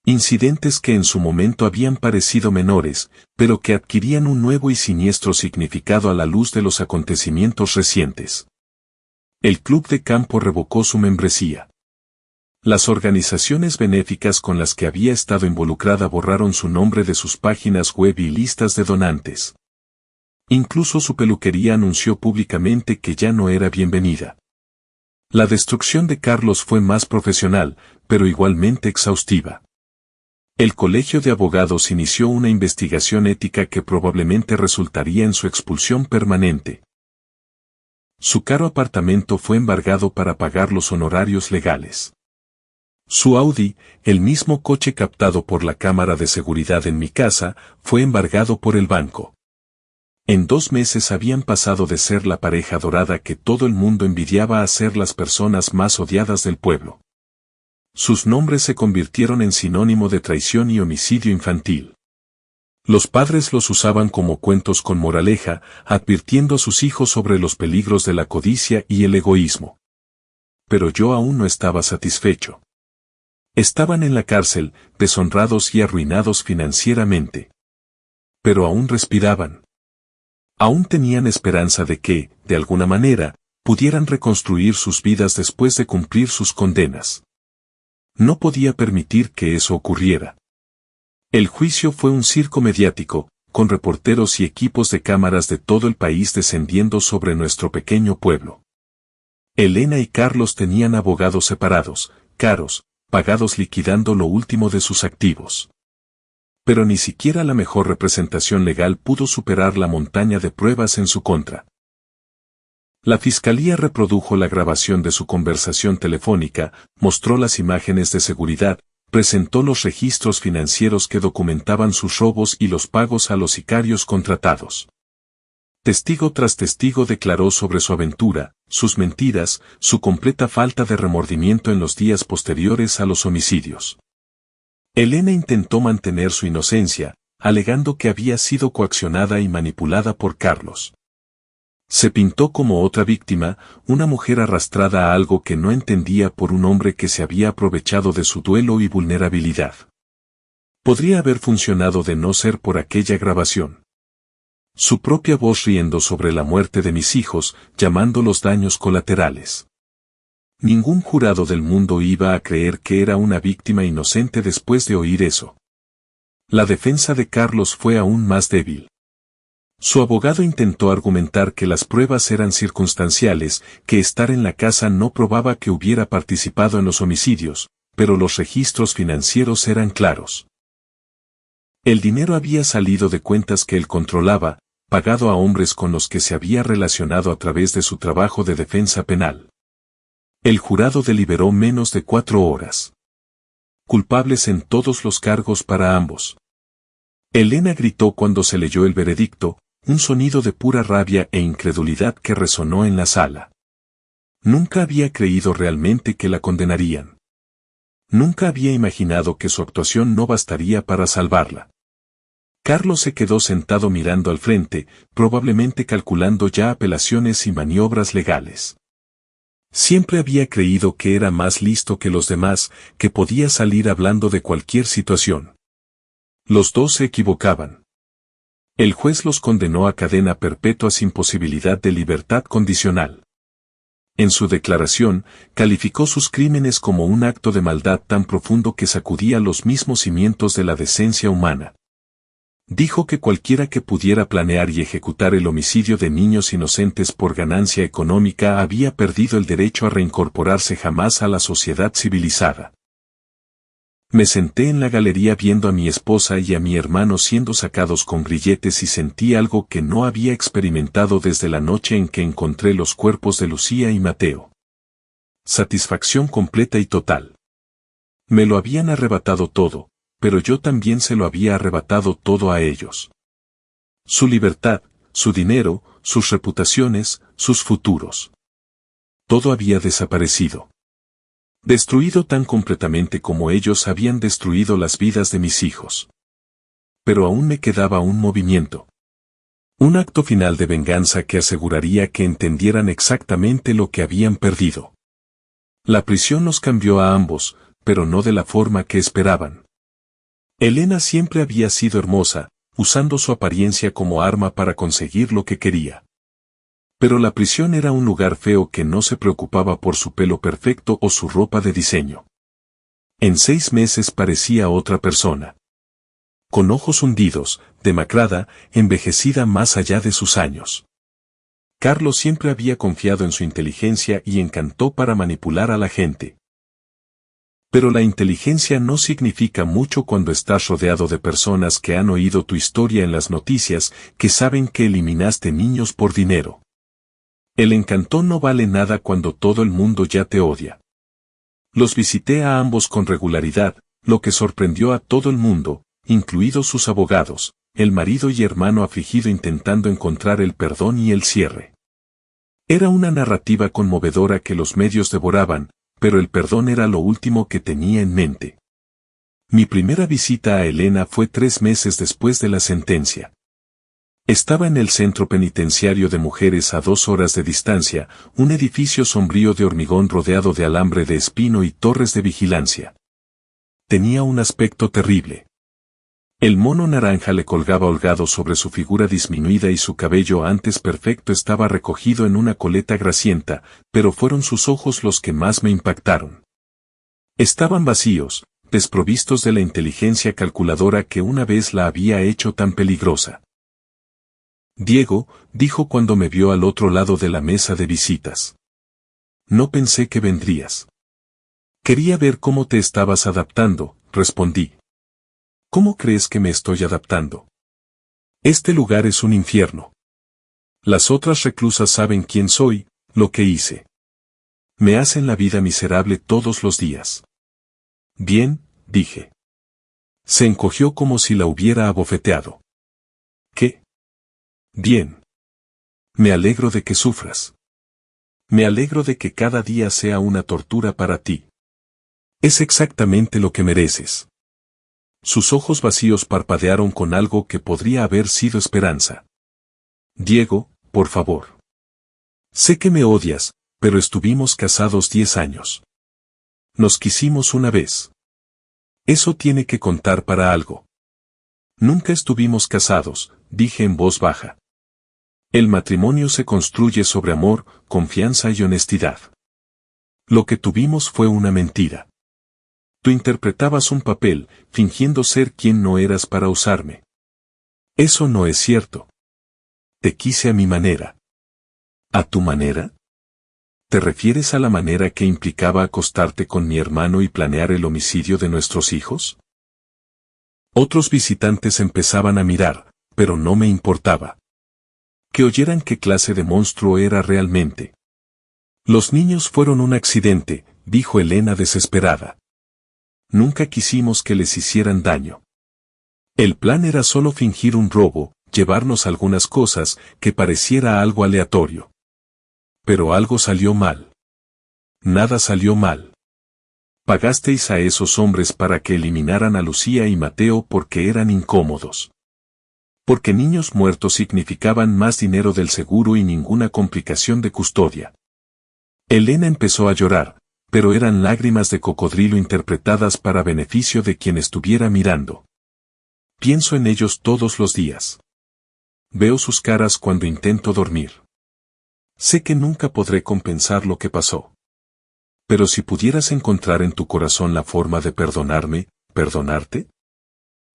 Incidentes que en su momento habían parecido menores, pero que adquirían un nuevo y siniestro significado a la luz de los acontecimientos recientes. El club de campo revocó su membresía. Las organizaciones benéficas con las que había estado involucrada borraron su nombre de sus páginas web y listas de donantes. Incluso su peluquería anunció públicamente que ya no era bienvenida. La destrucción de Carlos fue más profesional, pero igualmente exhaustiva. El Colegio de Abogados inició una investigación ética que probablemente resultaría en su expulsión permanente. Su caro apartamento fue embargado para pagar los honorarios legales. Su Audi, el mismo coche captado por la cámara de seguridad en mi casa, fue embargado por el banco. En 2 meses habían pasado de ser la pareja dorada que todo el mundo envidiaba a ser las personas más odiadas del pueblo. Sus nombres se convirtieron en sinónimo de traición y homicidio infantil. Los padres los usaban como cuentos con moraleja, advirtiendo a sus hijos sobre los peligros de la codicia y el egoísmo. Pero yo aún no estaba satisfecho. Estaban en la cárcel, deshonrados y arruinados financieramente. Pero aún respiraban. Aún tenían esperanza de que, de alguna manera, pudieran reconstruir sus vidas después de cumplir sus condenas. No podía permitir que eso ocurriera. El juicio fue un circo mediático, con reporteros y equipos de cámaras de todo el país descendiendo sobre nuestro pequeño pueblo. Elena y Carlos tenían abogados separados, caros, pagados liquidando lo último de sus activos. Pero ni siquiera la mejor representación legal pudo superar la montaña de pruebas en su contra. La fiscalía reprodujo la grabación de su conversación telefónica, mostró las imágenes de seguridad, presentó los registros financieros que documentaban sus robos y los pagos a los sicarios contratados. Testigo tras testigo declaró sobre su aventura, sus mentiras, su completa falta de remordimiento en los días posteriores a los homicidios. Elena intentó mantener su inocencia, alegando que había sido coaccionada y manipulada por Carlos. Se pintó como otra víctima, una mujer arrastrada a algo que no entendía por un hombre que se había aprovechado de su duelo y vulnerabilidad. Podría haber funcionado de no ser por aquella grabación. Su propia voz riendo sobre la muerte de mis hijos, llamando los daños colaterales. Ningún jurado del mundo iba a creer que era una víctima inocente después de oír eso. La defensa de Carlos fue aún más débil. Su abogado intentó argumentar que las pruebas eran circunstanciales, que estar en la casa no probaba que hubiera participado en los homicidios, pero los registros financieros eran claros. El dinero había salido de cuentas que él controlaba, pagado a hombres con los que se había relacionado a través de su trabajo de defensa penal. El jurado deliberó menos de 4 horas. Culpables en todos los cargos para ambos. Elena gritó cuando se leyó el veredicto, un sonido de pura rabia e incredulidad que resonó en la sala. Nunca había creído realmente que la condenarían. Nunca había imaginado que su actuación no bastaría para salvarla. Carlos se quedó sentado mirando al frente, probablemente calculando ya apelaciones y maniobras legales. Siempre había creído que era más listo que los demás, que podía salir hablando de cualquier situación. Los dos se equivocaban. El juez los condenó a cadena perpetua sin posibilidad de libertad condicional. En su declaración, calificó sus crímenes como un acto de maldad tan profundo que sacudía los mismos cimientos de la decencia humana. Dijo que cualquiera que pudiera planear y ejecutar el homicidio de niños inocentes por ganancia económica había perdido el derecho a reincorporarse jamás a la sociedad civilizada. Me senté en la galería viendo a mi esposa y a mi hermano siendo sacados con grilletes y sentí algo que no había experimentado desde la noche en que encontré los cuerpos de Lucía y Mateo. Satisfacción completa y total. Me lo habían arrebatado todo, pero yo también se lo había arrebatado todo a ellos. Su libertad, su dinero, sus reputaciones, sus futuros. Todo había desaparecido. Destruido tan completamente como ellos habían destruido las vidas de mis hijos. Pero aún me quedaba un movimiento. Un acto final de venganza que aseguraría que entendieran exactamente lo que habían perdido. La prisión los cambió a ambos, pero no de la forma que esperaban. Elena siempre había sido hermosa, usando su apariencia como arma para conseguir lo que quería. Pero la prisión era un lugar feo que no se preocupaba por su pelo perfecto o su ropa de diseño. En 6 meses parecía otra persona. Con ojos hundidos, demacrada, envejecida más allá de sus años. Carlos siempre había confiado en su inteligencia y encantó para manipular a la gente. Pero la inteligencia no significa mucho cuando estás rodeado de personas que han oído tu historia en las noticias, que saben que eliminaste niños por dinero. El encanto no vale nada cuando todo el mundo ya te odia. Los visité a ambos con regularidad, lo que sorprendió a todo el mundo, incluidos sus abogados, el marido y hermano afligido intentando encontrar el perdón y el cierre. Era una narrativa conmovedora que los medios devoraban, pero el perdón era lo último que tenía en mente. Mi primera visita a Elena fue 3 meses después de la sentencia. Estaba en el centro penitenciario de mujeres a 2 horas de distancia, un edificio sombrío de hormigón rodeado de alambre de espino y torres de vigilancia. Tenía un aspecto terrible. El mono naranja le colgaba holgado sobre su figura disminuida y su cabello antes perfecto estaba recogido en una coleta grasienta, pero fueron sus ojos los que más me impactaron. Estaban vacíos, desprovistos de la inteligencia calculadora que una vez la había hecho tan peligrosa. Diego, dijo cuando me vio al otro lado de la mesa de visitas. No pensé que vendrías. Quería ver cómo te estabas adaptando, respondí. ¿Cómo crees que me estoy adaptando? Este lugar es un infierno. Las otras reclusas saben quién soy, lo que hice. Me hacen la vida miserable todos los días. Bien, dije. Se encogió como si la hubiera abofeteado. ¿Qué? Bien. Me alegro de que sufras. Me alegro de que cada día sea una tortura para ti. Es exactamente lo que mereces. Sus ojos vacíos parpadearon con algo que podría haber sido esperanza. Diego, por favor. Sé que me odias, pero estuvimos casados 10 años. Nos quisimos una vez. Eso tiene que contar para algo. Nunca estuvimos casados, dije en voz baja. El matrimonio se construye sobre amor, confianza y honestidad. Lo que tuvimos fue una mentira. Tú interpretabas un papel, fingiendo ser quien no eras para usarme. Eso no es cierto. Te quise a mi manera. ¿A tu manera? ¿Te refieres a la manera que implicaba acostarte con mi hermano y planear el homicidio de nuestros hijos? Otros visitantes empezaban a mirar, pero no me importaba. Que oyeran qué clase de monstruo era realmente. Los niños fueron un accidente, dijo Elena desesperada. Nunca quisimos que les hicieran daño. El plan era solo fingir un robo, llevarnos algunas cosas, que pareciera algo aleatorio. Pero algo salió mal. Nada salió mal. Pagasteis a esos hombres para que eliminaran a Lucía y Mateo porque eran incómodos. Porque niños muertos significaban más dinero del seguro y ninguna complicación de custodia. Elena empezó a llorar, pero eran lágrimas de cocodrilo interpretadas para beneficio de quien estuviera mirando. Pienso en ellos todos los días. Veo sus caras cuando intento dormir. Sé que nunca podré compensar lo que pasó. Pero si pudieras encontrar en tu corazón la forma de perdonarme, ¿perdonarte?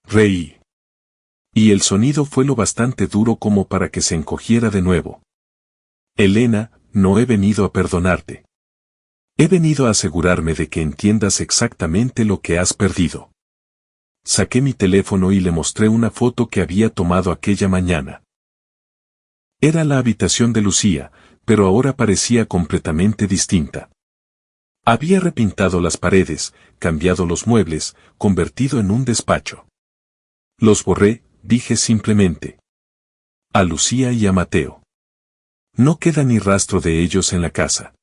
Reí. Y el sonido fue lo bastante duro como para que se encogiera de nuevo. Elena, no he venido a perdonarte. He venido a asegurarme de que entiendas exactamente lo que has perdido. Saqué mi teléfono y le mostré una foto que había tomado aquella mañana. Era la habitación de Lucía, pero ahora parecía completamente distinta. Había repintado las paredes, cambiado los muebles, convertido en un despacho. Los borré, dije simplemente. A Lucía y a Mateo. No queda ni rastro de ellos en la casa.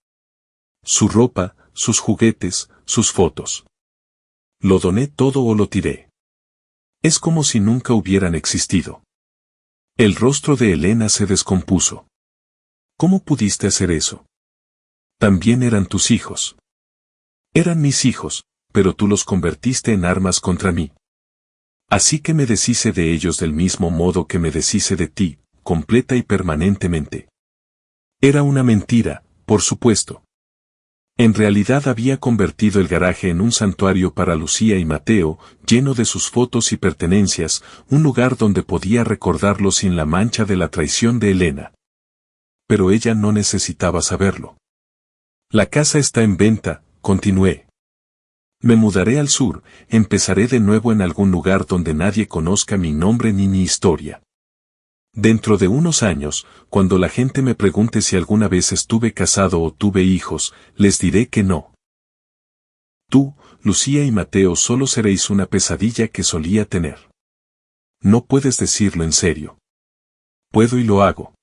Su ropa, sus juguetes, sus fotos. Lo doné todo o lo tiré. Es como si nunca hubieran existido. El rostro de Elena se descompuso. ¿Cómo pudiste hacer eso? También eran tus hijos. Eran mis hijos, pero tú los convertiste en armas contra mí. Así que me deshice de ellos del mismo modo que me deshice de ti, completa y permanentemente. Era una mentira, por supuesto. En realidad había convertido el garaje en un santuario para Lucía y Mateo, lleno de sus fotos y pertenencias, un lugar donde podía recordarlo sin la mancha de la traición de Elena. Pero ella no necesitaba saberlo. La casa está en venta, continué. Me mudaré al sur, empezaré de nuevo en algún lugar donde nadie conozca mi nombre ni mi historia. Dentro de unos años, cuando la gente me pregunte si alguna vez estuve casado o tuve hijos, les diré que no. Tú, Lucía y Mateo solo seréis una pesadilla que solía tener. No puedes decirlo en serio. Puedo y lo hago.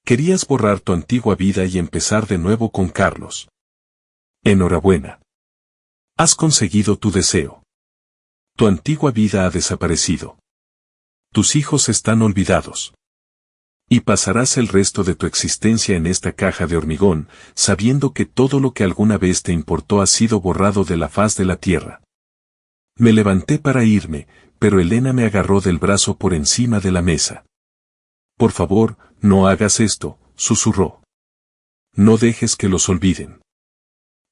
Querías borrar tu antigua vida y empezar de nuevo con Carlos. Enhorabuena. Has conseguido tu deseo. Tu antigua vida ha desaparecido. Tus hijos están olvidados. Y pasarás el resto de tu existencia en esta caja de hormigón, sabiendo que todo lo que alguna vez te importó ha sido borrado de la faz de la tierra. Me levanté para irme, pero Elena me agarró del brazo por encima de la mesa. Por favor, no hagas esto, susurró. No dejes que los olviden.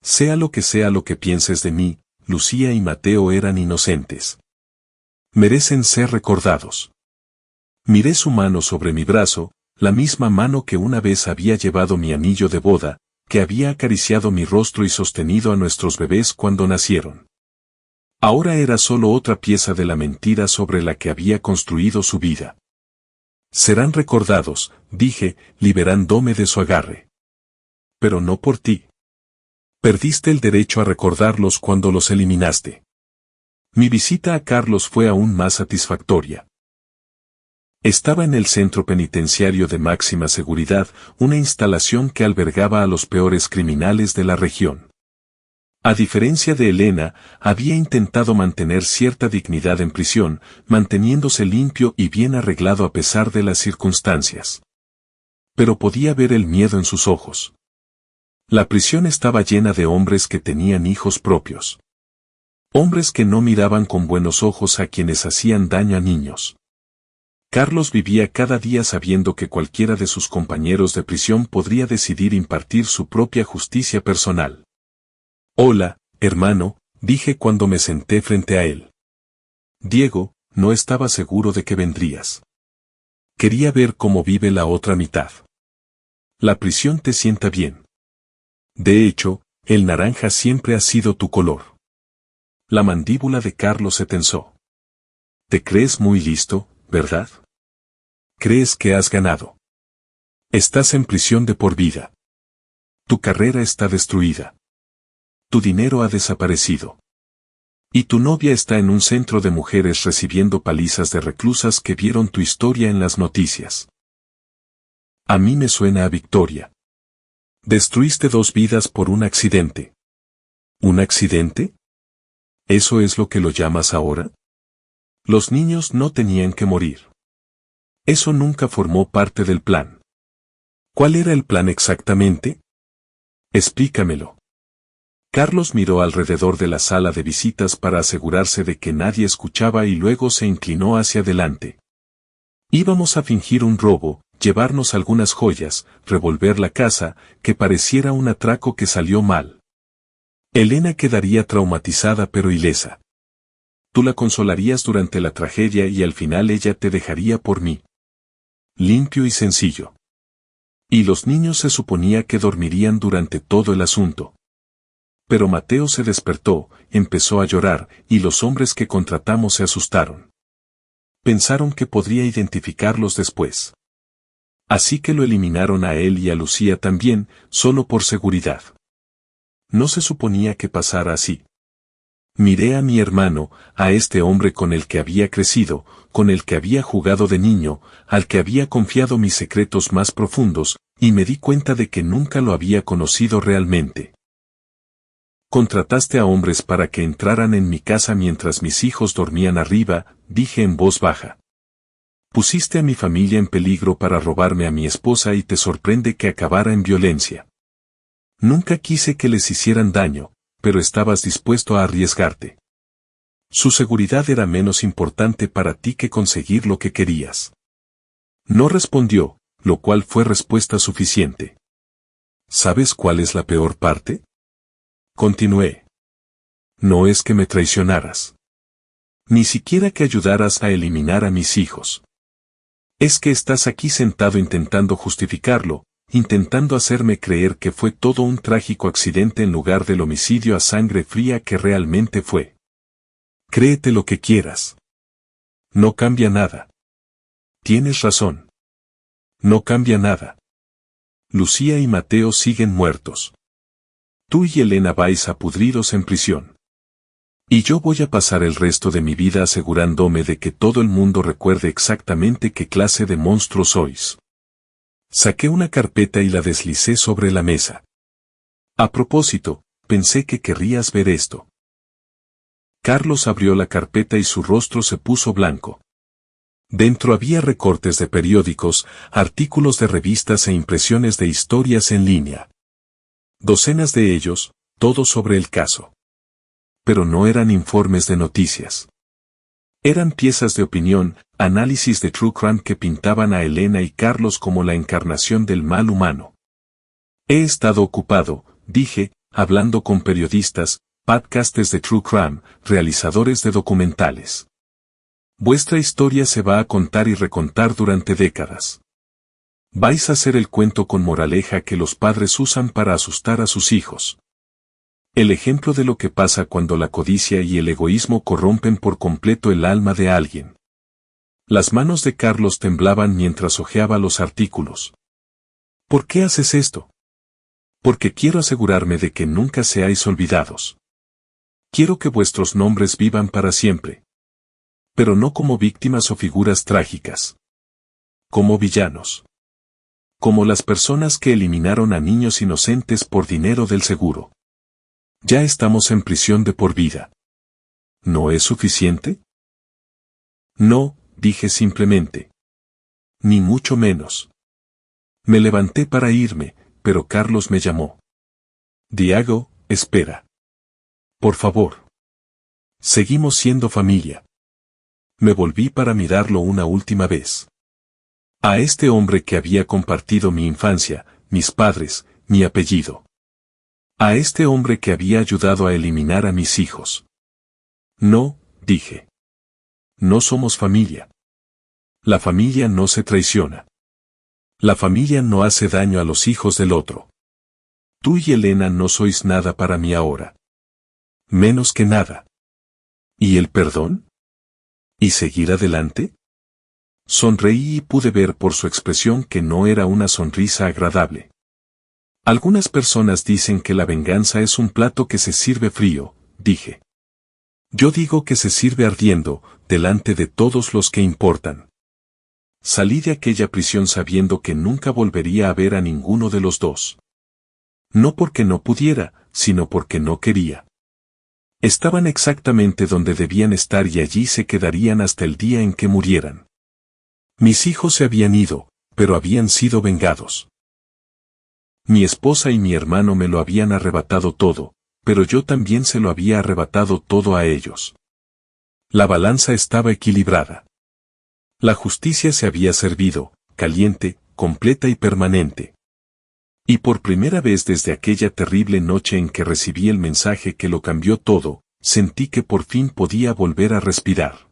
Sea lo que pienses de mí, Lucía y Mateo eran inocentes. Merecen ser recordados. Miré su mano sobre mi brazo, la misma mano que una vez había llevado mi anillo de boda, que había acariciado mi rostro y sostenido a nuestros bebés cuando nacieron. Ahora era solo otra pieza de la mentira sobre la que había construido su vida. Serán recordados, dije, liberándome de su agarre. Pero no por ti. Perdiste el derecho a recordarlos cuando los eliminaste. Mi visita a Carlos fue aún más satisfactoria. Estaba en el centro penitenciario de máxima seguridad, una instalación que albergaba a los peores criminales de la región. A diferencia de Elena, había intentado mantener cierta dignidad en prisión, manteniéndose limpio y bien arreglado a pesar de las circunstancias. Pero podía ver el miedo en sus ojos. La prisión estaba llena de hombres que tenían hijos propios. Hombres que no miraban con buenos ojos a quienes hacían daño a niños. Carlos vivía cada día sabiendo que cualquiera de sus compañeros de prisión podría decidir impartir su propia justicia personal. Hola, hermano, dije cuando me senté frente a él. Diego, no estaba seguro de que vendrías. Quería ver cómo vive la otra mitad. La prisión te sienta bien. De hecho, el naranja siempre ha sido tu color. La mandíbula de Carlos se tensó. Te crees muy listo, ¿verdad? Crees que has ganado. Estás en prisión de por vida. Tu carrera está destruida. Tu dinero ha desaparecido. Y tu novia está en un centro de mujeres recibiendo palizas de reclusas que vieron tu historia en las noticias. A mí me suena a victoria. Destruiste 2 vidas por un accidente. ¿Un accidente? ¿Eso es lo que lo llamas ahora? Los niños no tenían que morir. Eso nunca formó parte del plan. ¿Cuál era el plan exactamente? Explícamelo. Carlos miró alrededor de la sala de visitas para asegurarse de que nadie escuchaba y luego se inclinó hacia adelante. Íbamos a fingir un robo, llevarnos algunas joyas, revolver la casa, que pareciera un atraco que salió mal. Elena quedaría traumatizada pero ilesa. Tú la consolarías durante la tragedia y al final ella te dejaría por mí. Limpio y sencillo. Y los niños se suponía que dormirían durante todo el asunto. Pero Mateo se despertó, empezó a llorar, y los hombres que contratamos se asustaron. Pensaron que podría identificarlos después. Así que lo eliminaron a él y a Lucía también, solo por seguridad. No se suponía que pasara así. Miré a mi hermano, a este hombre con el que había crecido, con el que había jugado de niño, al que había confiado mis secretos más profundos, y me di cuenta de que nunca lo había conocido realmente. Contrataste a hombres para que entraran en mi casa mientras mis hijos dormían arriba, dije en voz baja. Pusiste a mi familia en peligro para robarme a mi esposa y te sorprende que acabara en violencia. Nunca quise que les hicieran daño, pero estabas dispuesto a arriesgarte. Su seguridad era menos importante para ti que conseguir lo que querías. No respondió, lo cual fue respuesta suficiente. ¿Sabes cuál es la peor parte? Continué. No es que me traicionaras. Ni siquiera que ayudaras a eliminar a mis hijos. Es que estás aquí sentado intentando justificarlo, intentando hacerme creer que fue todo un trágico accidente en lugar del homicidio a sangre fría que realmente fue. Créete lo que quieras. No cambia nada. Tienes razón. No cambia nada. Lucía y Mateo siguen muertos. Tú y Elena vais a pudriros en prisión. Y yo voy a pasar el resto de mi vida asegurándome de que todo el mundo recuerde exactamente qué clase de monstruo sois. Saqué una carpeta y la deslicé sobre la mesa. A propósito, pensé que querrías ver esto. Carlos abrió la carpeta y su rostro se puso blanco. Dentro había recortes de periódicos, artículos de revistas e impresiones de historias en línea. Docenas de ellos, todos sobre el caso. Pero no eran informes de noticias. Eran piezas de opinión, análisis de true crime que pintaban a Elena y Carlos como la encarnación del mal humano. He estado ocupado, dije, hablando con periodistas, podcasters de true crime, realizadores de documentales. Vuestra historia se va a contar y recontar durante décadas. Vais a hacer el cuento con moraleja que los padres usan para asustar a sus hijos. El ejemplo de lo que pasa cuando la codicia y el egoísmo corrompen por completo el alma de alguien. Las manos de Carlos temblaban mientras hojeaba los artículos. ¿Por qué haces esto? Porque quiero asegurarme de que nunca seáis olvidados. Quiero que vuestros nombres vivan para siempre. Pero no como víctimas o figuras trágicas. Como villanos. Como las personas que eliminaron a niños inocentes por dinero del seguro. Ya estamos en prisión de por vida. ¿No es suficiente? No, dije simplemente. Ni mucho menos. Me levanté para irme, pero Carlos me llamó. Diego, espera. Por favor. Seguimos siendo familia. Me volví para mirarlo una última vez. A este hombre que había compartido mi infancia, mis padres, mi apellido. A este hombre que había ayudado a eliminar a mis hijos. No, dije. No somos familia. La familia no se traiciona. La familia no hace daño a los hijos del otro. Tú y Elena no sois nada para mí ahora. Menos que nada. ¿Y el perdón? ¿Y seguir adelante? Sonreí y pude ver por su expresión que no era una sonrisa agradable. Algunas personas dicen que la venganza es un plato que se sirve frío, dije. Yo digo que se sirve ardiendo, delante de todos los que importan. Salí de aquella prisión sabiendo que nunca volvería a ver a ninguno de los dos. No porque no pudiera, sino porque no quería. Estaban exactamente donde debían estar y allí se quedarían hasta el día en que murieran. Mis hijos se habían ido, pero habían sido vengados. Mi esposa y mi hermano me lo habían arrebatado todo, pero yo también se lo había arrebatado todo a ellos. La balanza estaba equilibrada. La justicia se había servido, caliente, completa y permanente. Y por primera vez desde aquella terrible noche en que recibí el mensaje que lo cambió todo, Sentí que por fin podía volver a respirar.